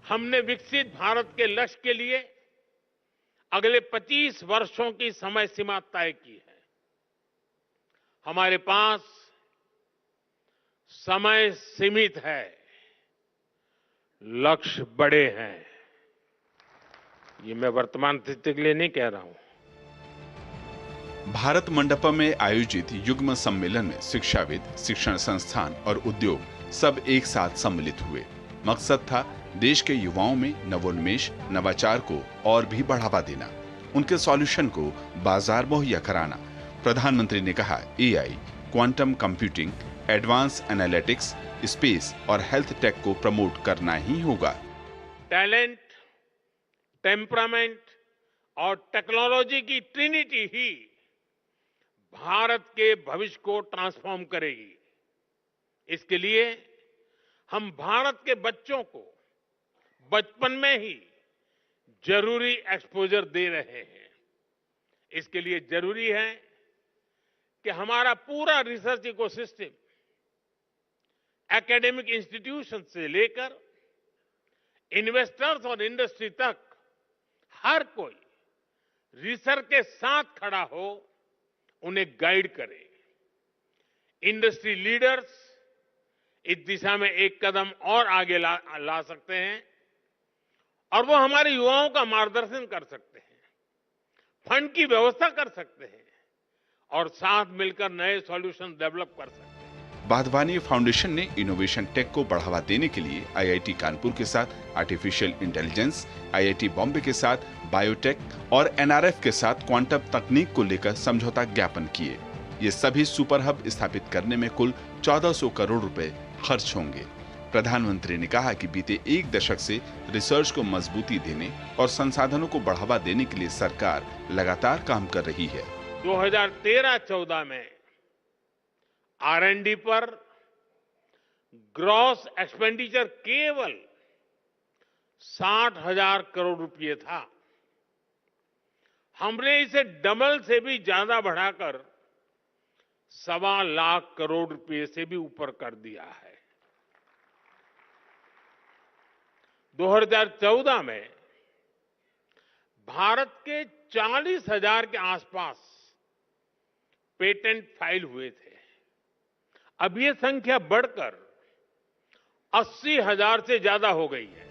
हमने विकसित भारत के लक्ष्य के लिए अगले 25 वर्षों की समय सीमा तय की है। हमारे पास समय सीमित है, लक्ष्य बड़े हैं। ये मैं वर्तमान स्थिति के लिए नहीं कह रहा हूं। भारत मंडपम में आयोजित युग्म सम्मेलन में शिक्षाविद, शिक्षण संस्थान और उद्योग सब एक साथ सम्मिलित हुए। मकसद था देश के युवाओं में नवोन्मेष, नवाचार को और भी बढ़ावा देना, उनके सॉल्यूशन को बाजार मुहैया कराना। प्रधानमंत्री ने कहा, AI, quantum computing, advance analytics, space और हेल्थ टेक को प्रमोट करना ही होगा। टैलेंट, टेम्परामेंट और टेक्नोलॉजी की ट्रिनिटी ही भारत के भविष्य को ट्रांसफॉर्म करेगी। इसके लिए हम भारत के बच्चों को बचपन में ही जरूरी एक्सपोजर दे रहे हैं। इसके लिए जरूरी है कि हमारा पूरा रिसर्च इकोसिस्टम, एकेडमिक इंस्टीट्यूशन से लेकर इन्वेस्टर्स और इंडस्ट्री तक हर कोई रिसर्च के साथ खड़ा हो, उन्हें गाइड करे। इंडस्ट्री लीडर्स इस दिशा में एक कदम और आगे ला सकते हैं और वो हमारे युवाओं का मार्गदर्शन कर सकते हैं, फंड की व्यवस्था कर सकते हैं और साथ मिलकर नए सॉल्यूशन डेवलप कर सकते हैं। वाधवानी फाउंडेशन ने इनोवेशन टेक को बढ़ावा देने के लिए IIT कानपुर के साथ आर्टिफिशियल इंटेलिजेंस, IIT बॉम्बे के साथ बायोटेक और NRF के साथ क्वांटम तकनीक को लेकर समझौता ज्ञापन किए। ये सभी सुपर हब स्थापित करने में कुल 1400 करोड़ रुपए खर्च होंगे। प्रधानमंत्री ने कहा कि बीते एक दशक से रिसर्च को मजबूती देने और संसाधनों को बढ़ावा देने के लिए सरकार लगातार काम कर रही है। 2013-14 में R&D पर ग्रॉस एक्सपेंडिचर केवल 60,000 करोड़ रुपए था। हमने इसे डबल से भी ज्यादा बढ़ाकर 1.25 लाख करोड़ रुपए से भी ऊपर कर दिया है। 2014 में भारत के 40,000 के आसपास पेटेंट फाइल हुए थे। अब ये संख्या बढ़कर 80,000 से ज्यादा हो गई है।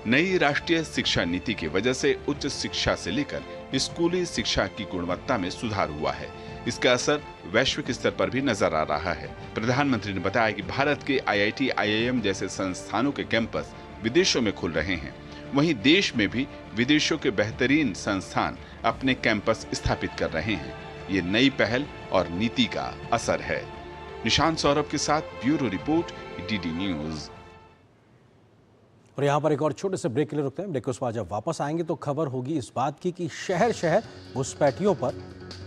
नई राष्ट्रीय शिक्षा नीति की वजह से उच्च शिक्षा से लेकर स्कूली शिक्षा की गुणवत्ता में सुधार हुआ है। इसका असर वैश्विक स्तर पर भी नजर आ रहा है। प्रधानमंत्री ने बताया कि भारत के IIT, IIM जैसे संस्थानों के कैंपस विदेशों में खुल रहे हैं। वहीं देश में भी विदेशों के बेहतरीन संस्थान अपने कैंपस स्थापित कर रहे हैं। ये नई पहल और नीति का असर है। निशांत सौरभ के साथ ब्यूरो रिपोर्ट, DD न्यूज। और यहाँ पर एक और छोटे से ब्रेक के लिए रुकते हैं। ब्रेक के बाद जब वापस आएंगे तो खबर होगी इस बात की कि शहर शहर घुसपैठियों पर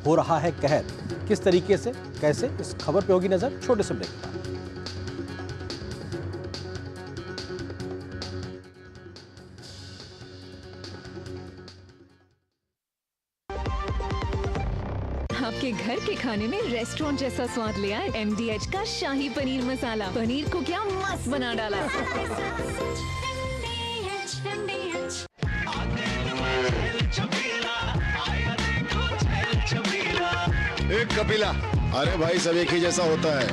हो रहा है कहर। किस तरीके से, कैसे, इस खबर पे होगी नजर छोटे से ब्रेक के बाद। आपके घर के खाने में रेस्टोरेंट जैसा स्वाद ले आए MDH का शाही पनीर मसाला। पनीर को क्या मस्त बना डाला। एक कपिला, अरे भाई सब एक ही जैसा होता है।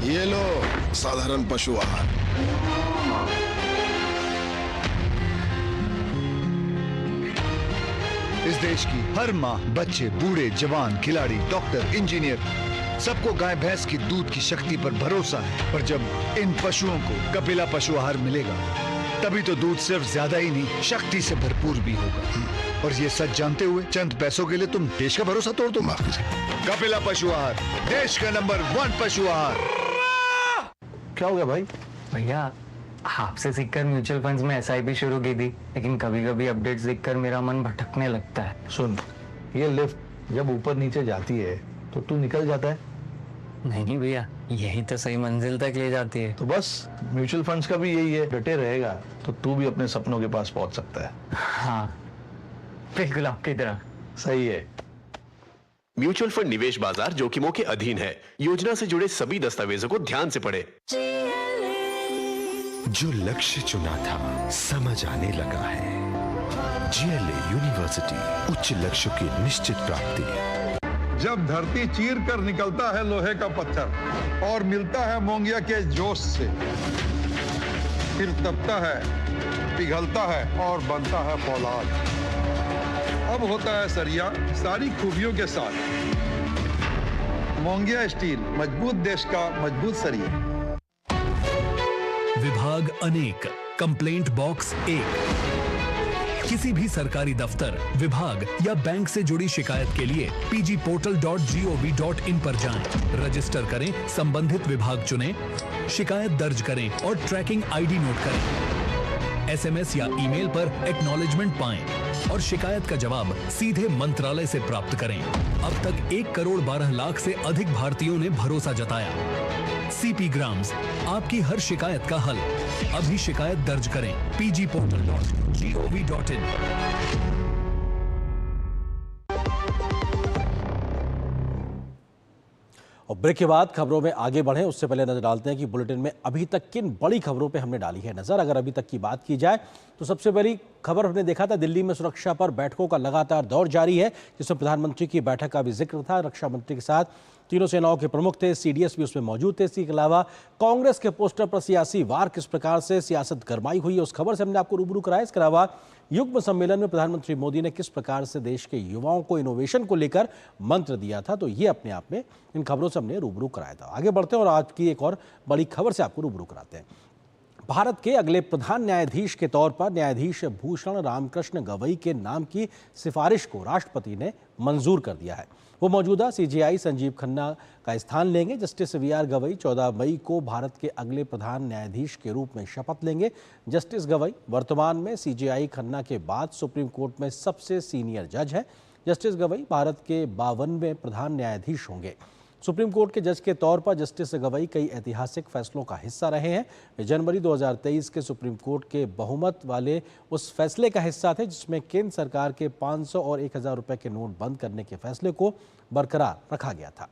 ये लो साधारण पशु आहार। इस देश की हर माँ, बच्चे, बूढ़े, जवान, खिलाड़ी, डॉक्टर, इंजीनियर, सबको गाय भैंस की दूध की शक्ति पर भरोसा है। पर जब इन पशुओं को कपिला पशु आहार मिलेगा तभी तो दूध सिर्फ ज्यादा ही नहीं, शक्ति से भरपूर भी होगा। और ये सच जानते हुए चंद पैसों के लिए तुम देश का भरोसा तोड़ दो। कपिला पशु आहार, देश का नंबर 1 पशु आहार। क्या हो गया भाई? भैया आपसे सीखकर म्यूचुअल फंड्स में SIP शुरू की थी, लेकिन कभी कभी अपडेट्स देखकर मेरा मन भटकने लगता है। सुन, ये लिफ्ट जब ऊपर नीचे जाती है तो तू निकल जाता है। नहीं भैया, यही तो सही मंजिल तक ले जाती है। तो बस म्यूचुअल फंड्स का भी यही है, डटे रहेगा तो तू भी अपने सपनों के पास पहुंच सकता है। हाँ बिल्कुल आपकी तरह। सही है। म्यूचुअल फंड निवेश बाजार जोखिमों के अधीन है। योजना से जुड़े सभी दस्तावेजों को ध्यान से पढ़ें। जो लक्ष्य चुना था समझ आने लगा है। GLA यूनिवर्सिटी, उच्च लक्ष्य की निश्चित प्राप्ति। जब धरती चीर कर निकलता है लोहे का पत्थर और मिलता है मोंगिया के जोश से, फिर तपता है, पिघलता है और बनता है फौलाद। अब होता है सरिया सारी खूबियों के साथ। मोंगिया स्टील, मजबूत देश का मजबूत सरिया। विभाग अनेक, कंप्लेंट बॉक्स 1। किसी भी सरकारी दफ्तर, विभाग या बैंक से जुड़ी शिकायत के लिए pgportal.gov.in पर जाएं, रजिस्टर करें, संबंधित विभाग चुनें, शिकायत दर्ज करें और ट्रैकिंग ID नोट करें। SMS या ईमेल पर एक्नॉलेजमेंट पाएं और शिकायत का जवाब सीधे मंत्रालय से प्राप्त करें। अब तक 1 करोड़ 12 लाख से अधिक भारतीयों ने भरोसा जताया। CP ग्राम्स, आपकी हर शिकायत का हल। अभी शिकायत दर्ज करें pgportal.gov.in। और ब्रेक के बाद खबरों में आगे बढ़ें उससे पहले नजर डालते हैं कि बुलेटिन में अभी तक किन बड़ी खबरों पे हमने डाली है नजर। अगर अभी तक की बात की जाए तो सबसे बड़ी खबर हमने देखा था, दिल्ली में सुरक्षा पर बैठकों का लगातार दौर जारी है, जिसमें प्रधानमंत्री की बैठक का भी जिक्र था। रक्षा मंत्री के साथ तीनों सेनाओं के प्रमुख थे, CDS भी उसमें मौजूद थे। इसके अलावा कांग्रेस के पोस्टर पर सियासी वार किस प्रकार से सियासत गरमाई हुई है उस खबर से हमने आपको रूबरू कराया। इसके अलावा युग्म सम्मेलन में प्रधानमंत्री मोदी ने किस प्रकार से देश के युवाओं को इनोवेशन को लेकर मंत्र दिया था, तो ये अपने आप में इन खबरों से हमने रूबरू कराया था। आगे बढ़ते हैं और आज की एक और बड़ी खबर से आपको रूबरू कराते हैं। भारत के अगले प्रधान न्यायाधीश के तौर पर न्यायाधीश भूषण रामकृष्ण गवई के नाम की सिफारिश को राष्ट्रपति ने मंजूर कर दिया है। वो मौजूदा CJI संजीव खन्ना का स्थान लेंगे। जस्टिस VR गवई 14 मई को भारत के अगले प्रधान न्यायाधीश के रूप में शपथ लेंगे। जस्टिस गवई वर्तमान में CJI खन्ना के बाद सुप्रीम कोर्ट में सबसे सीनियर जज हैं। जस्टिस गवई भारत के 52वें प्रधान न्यायाधीश होंगे। सुप्रीम कोर्ट के जज के तौर पर जस्टिस गवई कई ऐतिहासिक फैसलों का हिस्सा रहे हैं। वे जनवरी 2023 के सुप्रीम कोर्ट के बहुमत वाले उस फैसले का हिस्सा थे जिसमें केंद्र सरकार के 500 और 1000 रुपए के नोट बंद करने के फैसले को बरकरार रखा गया था।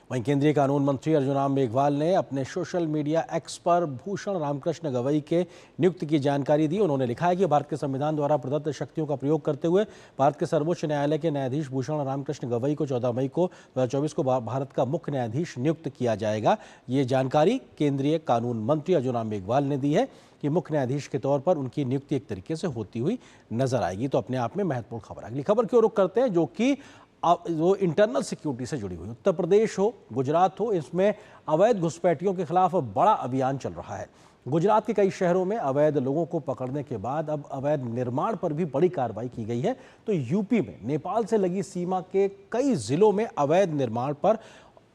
वहीं केंद्रीय कानून मंत्री अर्जुन राम मेघवाल ने अपने सोशल मीडिया एक्स पर भूषण रामकृष्ण गवई के नियुक्ति की जानकारी दी। उन्होंने लिखा है कि भारत के संविधान द्वारा प्रदत्त शक्तियों का प्रयोग करते हुए भारत के सर्वोच्च न्यायालय के न्यायाधीश भूषण रामकृष्ण गवई को 14 मई को 2024 को भारत का मुख्य न्यायाधीश नियुक्त किया जाएगा। ये जानकारी केंद्रीय कानून मंत्री अर्जुन राम मेघवाल ने दी है कि मुख्य न्यायाधीश के तौर पर उनकी नियुक्ति एक तरीके से होती हुई नजर आएगी। तो अपने आप में महत्वपूर्ण खबर है। अगली खबर की ओर रुख करते हैं, जो कि वो इंटरनल सिक्योरिटी से जुड़ी हुई। उत्तर प्रदेश हो, गुजरात हो, इसमें अवैध घुसपैठियों के खिलाफ बड़ा अभियान चल रहा है। गुजरात के कई शहरों में अवैध लोगों को पकड़ने के बाद अब अवैध निर्माण पर भी बड़ी कार्रवाई की गई है। तो यूपी में नेपाल से लगी सीमा के कई जिलों में अवैध निर्माण पर,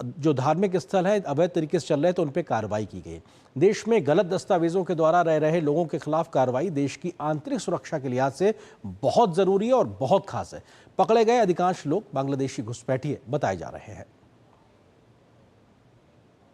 जो धार्मिक स्थल है अवैध तरीके से चल रहे हैं, तो उन पर कार्रवाई की गई। देश में गलत दस्तावेजों के द्वारा रह रहे लोगों के खिलाफ कार्रवाई देश की आंतरिक सुरक्षा के लिहाज से बहुत जरूरी है और बहुत खास है। पकड़े गए अधिकांश लोग बांग्लादेशी घुसपैठिए बताए जा रहे हैं।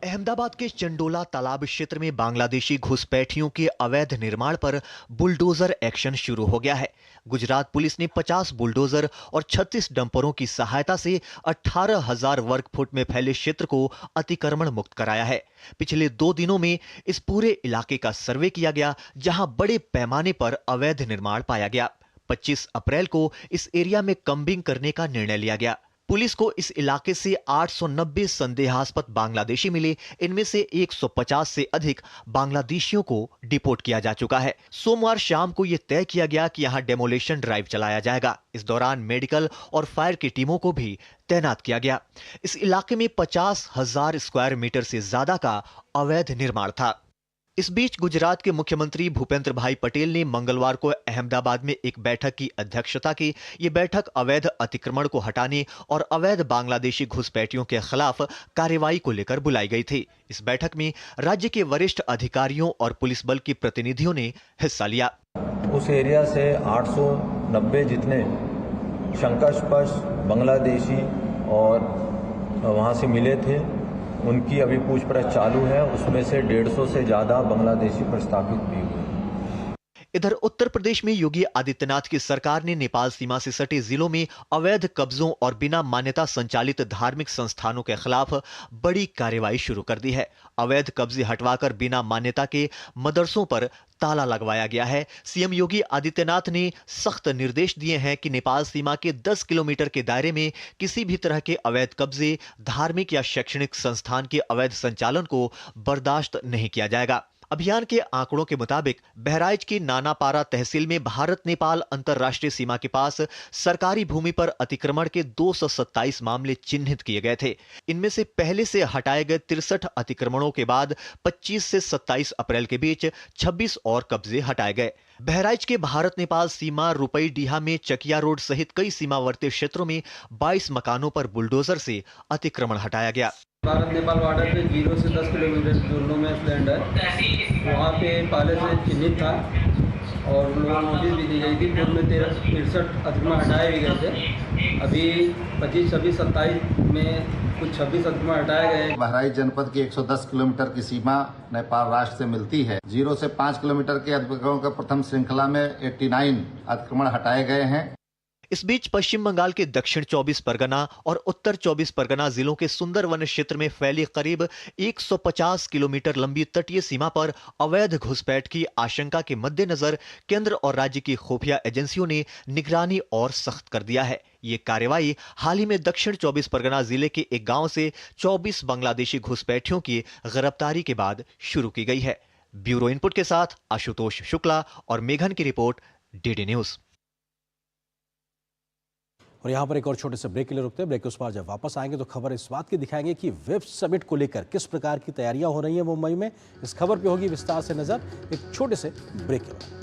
अहमदाबाद के चंडोला तालाब क्षेत्र में बांग्लादेशी घुसपैठियों के अवैध निर्माण पर बुलडोजर एक्शन शुरू हो गया है। गुजरात पुलिस ने 50 बुलडोजर और 36 डंपरों की सहायता से 18,000 वर्ग फुट में फैले क्षेत्र को अतिक्रमण मुक्त कराया है। पिछले 2 दिनों में इस पूरे इलाके का सर्वे किया गया, जहां बड़े पैमाने पर अवैध निर्माण पाया गया। 25 अप्रैल को इस एरिया में कम्बिंग करने का निर्णय लिया गया। पुलिस को इस इलाके से 890 संदेहास्पद बांग्लादेशी मिले। इनमें से 150 से अधिक बांग्लादेशियों को डिपोर्ट किया जा चुका है। सोमवार शाम को यह तय किया गया कि यहां डेमोलेशन ड्राइव चलाया जाएगा। इस दौरान मेडिकल और फायर की टीमों को भी तैनात किया गया। इस इलाके में 50,000 स्क्वायर मीटर से ज्यादा का अवैध निर्माण था। इस बीच गुजरात के मुख्यमंत्री भूपेंद्र भाई पटेल ने मंगलवार को अहमदाबाद में एक बैठक की अध्यक्षता की। ये बैठक अवैध अतिक्रमण को हटाने और अवैध बांग्लादेशी घुसपैठियों के खिलाफ कार्रवाई को लेकर बुलाई गई थी। इस बैठक में राज्य के वरिष्ठ अधिकारियों और पुलिस बल के प्रतिनिधियों ने हिस्सा लिया। उस एरिया से 890 जितने शंकास्पद बांग्लादेशी और वहां से मिले थे, उनकी अभी पूछपरछ चालू है। उसमें से 150 से ज्यादा बांग्लादेशी प्रस्थापित भी हुए। इधर उत्तर प्रदेश में योगी आदित्यनाथ की सरकार ने नेपाल सीमा से सटे जिलों में अवैध कब्जों और बिना मान्यता संचालित धार्मिक संस्थानों के खिलाफ बड़ी कार्रवाई शुरू कर दी है। अवैध कब्जे हटवाकर बिना मान्यता के मदरसों पर ताला लगवाया गया है। सीएम योगी आदित्यनाथ ने सख्त निर्देश दिए हैं कि नेपाल सीमा के 10 किलोमीटर के दायरे में किसी भी तरह के अवैध कब्जे, धार्मिक या शैक्षणिक संस्थान के अवैध संचालन को बर्दाश्त नहीं किया जाएगा। अभियान के आंकड़ों के मुताबिक बहराइच की नानापारा तहसील में भारत नेपाल अंतर्राष्ट्रीय सीमा के पास सरकारी भूमि पर अतिक्रमण के 227 मामले चिन्हित किए गए थे। इनमें से पहले से हटाए गए 63 अतिक्रमणों के बाद 25 से 27 अप्रैल के बीच 26 और कब्जे हटाए गए। बहराइच के भारत नेपाल सीमा रुपई डीहा में चकिया रोड सहित कई सीमावर्ती क्षेत्रों में 22 मकानों पर बुलडोजर से अतिक्रमण हटाया गया। भारत नेपाल बॉर्डर पे 0 से 10 किलोमीटर दोनों में लैंड है। वहाँ पे पहले से चिन्हित था और लोगों को नोटिस भी दी गई थी। उनमें 63 अतिक्रमण हटाए भी गए थे। अभी 25, 26, 27 में कुछ 26 अतिक्रमण हटाए गए। बहराइच जनपद की 110 किलोमीटर की सीमा नेपाल राष्ट्र से मिलती है। 0 से 5 किलोमीटर के अतिक्रमण का प्रथम श्रृंखला में 89 अतिक्रमण हटाए गए हैं। इस बीच पश्चिम बंगाल के दक्षिण 24 परगना और उत्तर 24 परगना जिलों के सुंदरवन क्षेत्र में फैली करीब 150 किलोमीटर लंबी तटीय सीमा पर अवैध घुसपैठ की आशंका के मद्देनजर केंद्र और राज्य की खुफिया एजेंसियों ने निगरानी और सख्त कर दिया है। ये कार्रवाई हाल ही में दक्षिण 24 परगना जिले के एक गांव से 24 बांग्लादेशी घुसपैठियों की गिरफ्तारी के बाद शुरू की गई है। ब्यूरो इनपुट के साथ आशुतोष शुक्ला और मेघन की रिपोर्ट, डीडी न्यूज। और यहाँ पर एक और छोटे से ब्रेक के लिए रुकते हैं। ब्रेक के उस पार जब वापस आएंगे तो खबर इस बात की दिखाएंगे कि वेब समिट को लेकर किस प्रकार की तैयारियां हो रही हैं मुंबई में। इस खबर पे होगी विस्तार से नजर एक छोटे से ब्रेक के बाद।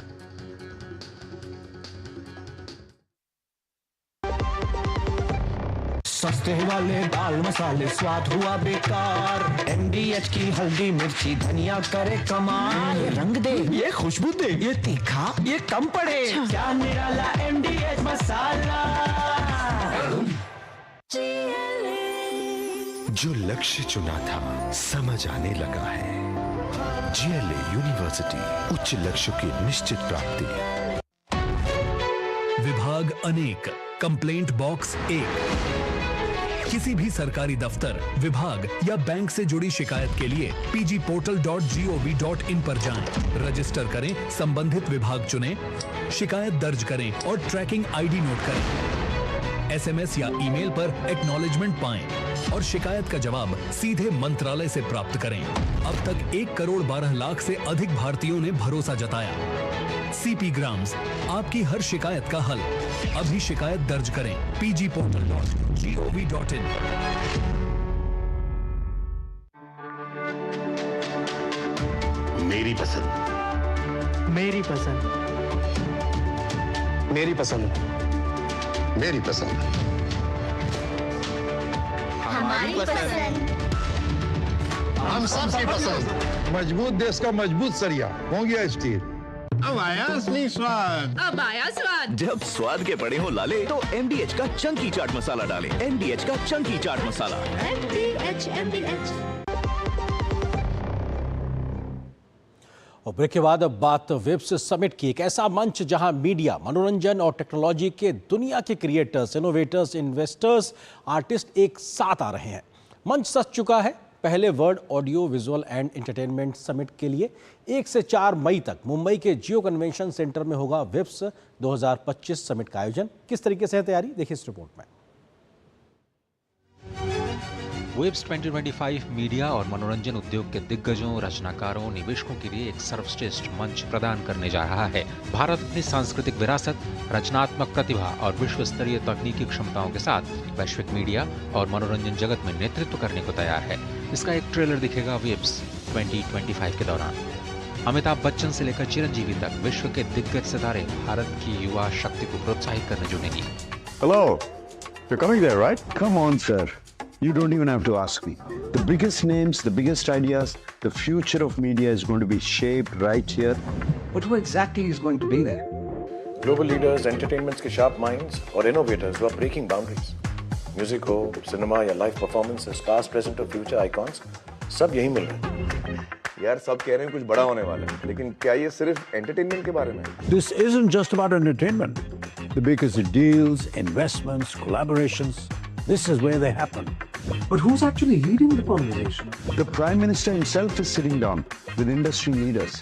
सस्ते वाले दाल मसाले स्वाद हुआ बेकार। एमडीएच की हल्दी मिर्ची धनिया करे कमाल। ये रंग दे, ये खुशबू दे, ये तीखा, ये कम पड़े। क्या निराला एमडीएच मसाला। जो लक्ष्य चुना था समझ आने लगा है। GLA यूनिवर्सिटी, उच्च लक्ष्य की निश्चित प्राप्ति। विभाग अनेक, कंप्लेंट बॉक्स 1। किसी भी सरकारी दफ्तर, विभाग या बैंक से जुड़ी शिकायत के लिए pgportal.gov.in पर जाएं, रजिस्टर करें, संबंधित विभाग चुनें, शिकायत दर्ज करें और ट्रैकिंग आईडी नोट करें। SMS या ईमेल पर एक्नॉलेजमेंट पाएं और शिकायत का जवाब सीधे मंत्रालय से प्राप्त करें। अब तक 1 करोड़ 12 लाख से अधिक भारतीयों ने भरोसा जताया। CP ग्राम्स, आपकी हर शिकायत का हल। अभी शिकायत दर्ज करें pgportal.gov.in। मेरी पसंद, मेरी पसंद, मेरी पसंद, मेरी पसंद, हमारी पसंद। हम सबकी पसंद। मजबूत देश का मजबूत सरिया मोंगिया स्टील। अब आया असली स्वाद। अब आया स्वाद। जब स्वाद के बड़े हो लाले तो MDH का चंकी चाट मसाला डालें। MDH का चंकी चाट मसाला। MDH। और ब्रेक के बाद अब बात वेब्स समिट की। एक ऐसा मंच जहां मीडिया, मनोरंजन और टेक्नोलॉजी के दुनिया के क्रिएटर्स, इनोवेटर्स, इन्वेस्टर्स, आर्टिस्ट एक साथ आ रहे हैं। मंच सज चुका है पहले world audio visual and entertainment summit के लिए। 1 से 4 मई तक मुंबई के जियो कन्वेंशन सेंटर में होगा वेब्स 2025 समिट का आयोजन। किस तरीके से है तैयारी, देखिए इस रिपोर्ट में। वेब्स 2025 मीडिया और मनोरंजन उद्योग के दिग्गजों, रचनाकारों, निवेशकों के लिए एक सर्वश्रेष्ठ मंच प्रदान करने जा रहा है। भारत अपनी सांस्कृतिक विरासत, रचनात्मक प्रतिभा और विश्व स्तरीय तकनीकी क्षमताओं के साथ वैश्विक मीडिया और मनोरंजन जगत में नेतृत्व करने को तैयार है। इसका एक ट्रेलर दिखेगा वेब्स 2025 के दौरान। अमिताभ बच्चन से लेकर चिरंजीवी तक विश्व के दिग्गज सितारे भारत की युवा शक्ति को प्रोत्साहित करने जुटेंगी। Hello, you're coming there, right? Come on, sir. You don't even have to ask me. The biggest names, the biggest ideas, the future of media is going to be shaped right here. But who exactly is going to be there? Global leaders, entertainments के sharp minds और innovators who are breaking boundaries. Music हो, cinema या live performances, past, present और future icons, सब यही मिल रहे हैं। यार सब कह रहे हैं कुछ बड़ा होने वाला है, लेकिन क्या ये सिर्फ एंटरटेनमेंट के बारे में है? This isn't just about entertainment. The biggest deals, investments, collaborations, this is where they happen. But who's actually leading the conversation? The Prime Minister himself is sitting down with industry leaders,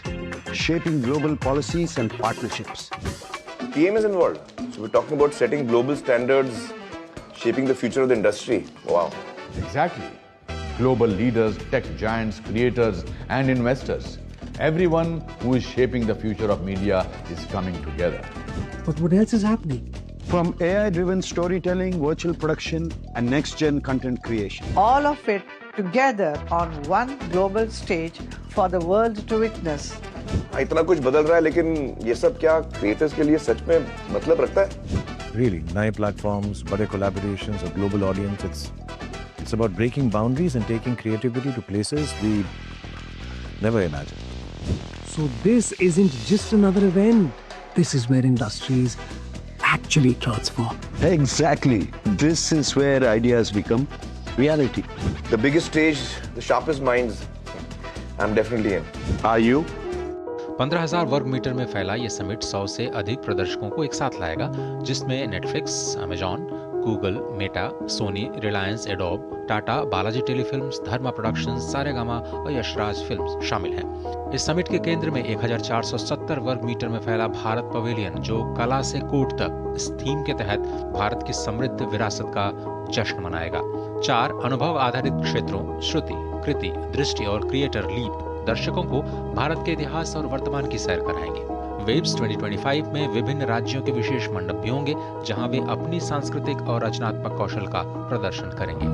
shaping global policies and partnerships. PM is involved. So we're talking about setting global standards, shaping the future of the industry. Wow. Exactly. Global leaders, tech giants, creators, and investors. Everyone who is shaping the future of media is coming together. But what else is happening? From AI-driven storytelling, virtual production, and next-gen content creation. All of it together on one global stage for the world to witness. इतना कुछ बदल रहा है, लेकिन ये सब क्या creators के लिए सच में मतलब रखता है? Really, नए platforms, बड़े collaborations, a global audience. It's about breaking boundaries and taking creativity to places we never imagined. So this isn't just another event. This is where industries actually transform. Exactly. This is where ideas become reality. The biggest stage, the sharpest minds. I'm definitely in. Are you? 15,000 वर्ग metre में फैला ये summit 100 से अधिक प्रदर्शकों को एक साथ लाएगा, जिसमें Netflix, Amazon, Google, Meta, Sony, Reliance, Adobe, Tata, Balaji telefilms, Dharma productions, Saregama और यशराज फिल्म्स शामिल हैं। इस समिट के केंद्र में 1470 वर्ग मीटर में फैला भारत पवेलियन, जो कला से कूट तक इस थीम के तहत भारत की समृद्ध विरासत का जश्न मनाएगा। 4 अनुभव आधारित क्षेत्रों, श्रुति, कृति, दृष्टि और क्रिएटर लीप दर्शकों को भारत के इतिहास और वर्तमान की सैर कराएंगे। वेब्स 2025 में विभिन्न राज्यों के विशेष मंडप भी होंगे, जहां वे अपनी सांस्कृतिक और रचनात्मक कौशल का प्रदर्शन करेंगे।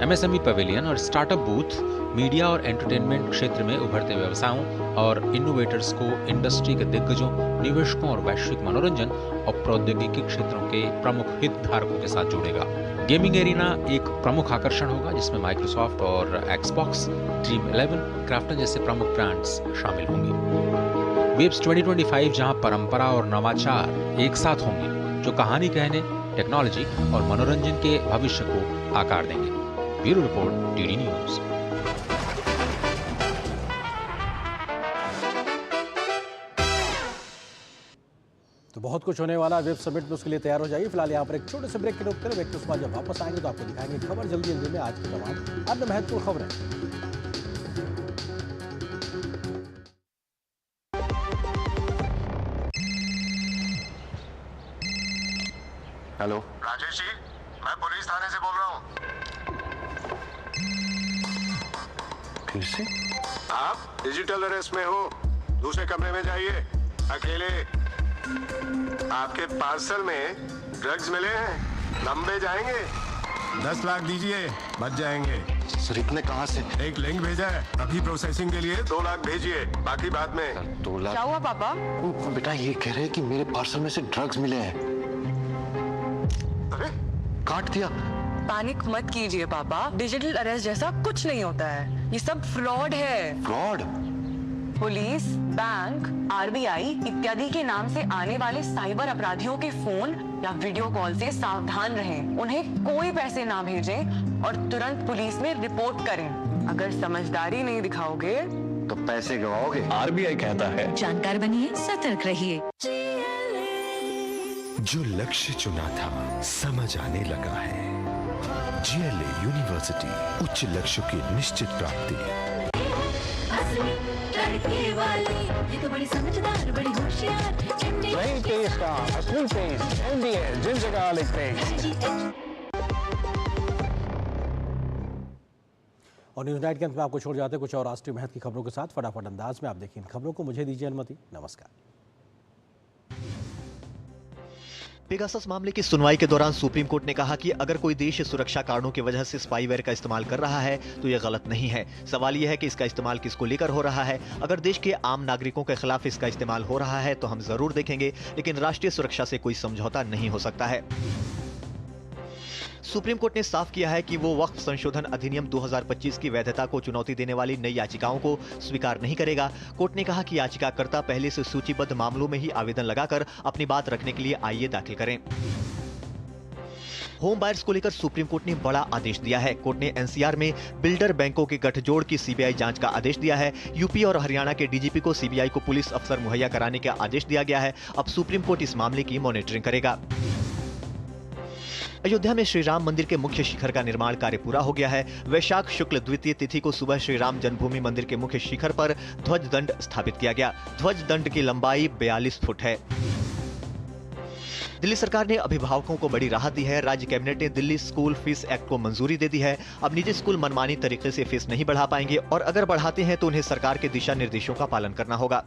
MSME पवेलियन और स्टार्टअप बूथ मीडिया और एंटरटेनमेंट क्षेत्र में उभरते व्यवसायों और इनोवेटर्स को इंडस्ट्री के दिग्गजों, निवेशकों और वैश्विक मनोरंजन और प्रौद्योगिकी क्षेत्रों के प्रमुख हितधारकों के साथ जोड़ेगा। गेमिंग एरिना एक प्रमुख आकर्षण होगा, जिसमें माइक्रोसॉफ्ट और एक्सबॉक्स, ड्रीम 11, क्राफ्टन जैसे प्रमुख ब्रांड्स शामिल होंगे। वेब्स 2025 जहां परंपरा और नवाचार एक साथ होंगे, जो कहानी कहने, टेक्नोलॉजी और मनोरंजन के भविष्य को आकार देंगे। Bureau report, DD news. तो बहुत कुछ होने वाला वेब समिट में, उसके लिए तैयार हो जाइए। फिलहाल यहाँ पर एक छोटे से ब्रेक के नोट करें। ब्रेक के बाद जब वापस आएंगे तो आपको दिखाएंगे खबर जल्दी जल्दी में आज की तमाम अन्य महत्वपूर्ण खबरें। हेलो राजेश जी, मैं पुलिस थाने से बोल रहा हूँ। फिर से आप डिजिटल अरेस्ट में हो, दूसरे कमरे में जाइए अकेले। आपके पार्सल में ड्रग्स मिले हैं, लंबे जाएंगे। 10 लाख दीजिए, बच जाएंगे। सर इतने कहाँ से? एक लिंक भेजा है, अभी प्रोसेसिंग के लिए 2 लाख भेजिए, बाकी बाद में। 2 लाख? क्या हुआ पापा? बेटा ये कह रहे हैं कि मेरे पार्सल में से ड्रग्स मिले हैं। अरे काट दिया। पैनिक मत कीजिए पापा, डिजिटल अरेस्ट जैसा कुछ नहीं होता है, ये सब फ्रॉड है। फ्रॉड? पुलिस, बैंक, आरबीआई इत्यादि के नाम से आने वाले साइबर अपराधियों के फोन या वीडियो कॉल से सावधान रहें। उन्हें कोई पैसे ना भेजें और तुरंत पुलिस में रिपोर्ट करें। अगर समझदारी नहीं दिखाओगे तो पैसे गवाओगे। आरबीआई कहता है, जानकार बनिए, सतर्क रहिए। जो लक्ष्य चुना था समझ आने लगा है। जीएलए यूनिवर्सिटी, उच्च लक्ष्य की निश्चित प्राप्ति। ये तो बड़ी समझदार, बड़ी होशियार। जिन जगह लिखते हैं। और न्यूज नाइट के अंत में आपको छोड़ जाते हैं कुछ और राष्ट्रीय महत्व की खबरों के साथ। फटाफट अंदाज में आप देखिए इन खबरों को। मुझे दीजिए अनुमति। नमस्कार। पेगासस मामले की सुनवाई के दौरान सुप्रीम कोर्ट ने कहा कि अगर कोई देश सुरक्षा कारणों की वजह से स्पाईवेयर का इस्तेमाल कर रहा है तो यह गलत नहीं है। सवाल यह है कि इसका इस्तेमाल किसको लेकर हो रहा है। अगर देश के आम नागरिकों के खिलाफ इसका इस्तेमाल हो रहा है तो हम जरूर देखेंगे, लेकिन राष्ट्रीय सुरक्षा से कोई समझौता नहीं हो सकता है। सुप्रीम कोर्ट ने साफ किया है कि वो वक्फ संशोधन अधिनियम 2025 की वैधता को चुनौती देने वाली नई याचिकाओं को स्वीकार नहीं करेगा। कोर्ट ने कहा कि याचिकाकर्ता पहले से सूचीबद्ध मामलों में ही आवेदन लगाकर अपनी बात रखने के लिए आईए दाखिल करें। होम बायर्स को लेकर सुप्रीम कोर्ट ने बड़ा आदेश दिया है। कोर्ट ने एनसीआर में बिल्डर बैंकों के गठजोड़ की सीबीआई जांच का आदेश दिया है। यूपी और हरियाणा के डीजीपी को सीबीआई को पुलिस अफसर मुहैया कराने का आदेश दिया गया है। अब सुप्रीम कोर्ट इस मामले की मॉनिटरिंग करेगा। अयोध्या में श्री राम मंदिर के मुख्य शिखर का निर्माण कार्य पूरा हो गया है। वैशाख शुक्ल द्वितीय तिथि को सुबह श्री राम जन्मभूमि मंदिर के मुख्य शिखर पर ध्वज दंड स्थापित किया गया। ध्वज दंड की लंबाई 42 फुट है। दिल्ली सरकार ने अभिभावकों को बड़ी राहत दी है। राज्य कैबिनेट ने दिल्ली स्कूल फीस एक्ट को मंजूरी दे दी है। अब निजी स्कूल मनमानी तरीके से फीस नहीं बढ़ा पाएंगे और अगर बढ़ाते हैं तो उन्हें सरकार के दिशा निर्देशों का पालन करना होगा।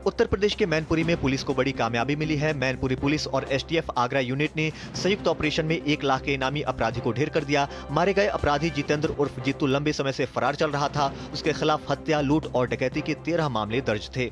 उत्तर प्रदेश के मैनपुरी में पुलिस को बड़ी कामयाबी मिली है। मैनपुरी पुलिस और एसटीएफ आगरा यूनिट ने संयुक्त ऑपरेशन में 1 लाख के इनामी अपराधी को ढेर कर दिया। मारे गए अपराधी जितेंद्र उर्फ जीतू लंबे समय से फरार चल रहा था। उसके खिलाफ हत्या, लूट और डकैती के 13 मामले दर्ज थे।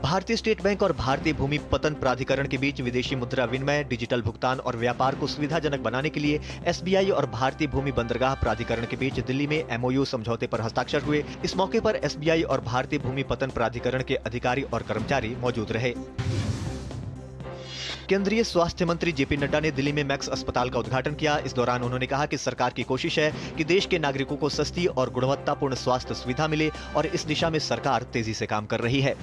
भारतीय स्टेट बैंक और भारतीय भूमि पतन प्राधिकरण के बीच विदेशी मुद्रा विनिमय, डिजिटल भुगतान और व्यापार को सुविधाजनक बनाने के लिए एसबीआई और भारतीय भूमि बंदरगाह प्राधिकरण के बीच दिल्ली में एमओयू समझौते पर हस्ताक्षर हुए। इस मौके पर एसबीआई और भारतीय भूमि पतन प्राधिकरण के अधिकारी और कर्मचारी मौजूद रहे। केंद्रीय स्वास्थ्य मंत्री जेपी नड्डा ने दिल्ली में मैक्स अस्पताल का उद्घाटन किया। इस दौरान उन्होंने कहा कि सरकार की कोशिश है कि देश के नागरिकों को सस्ती और गुणवत्तापूर्ण स्वास्थ्य सुविधा मिले और इस दिशा में सरकार तेजी से काम कर रही है।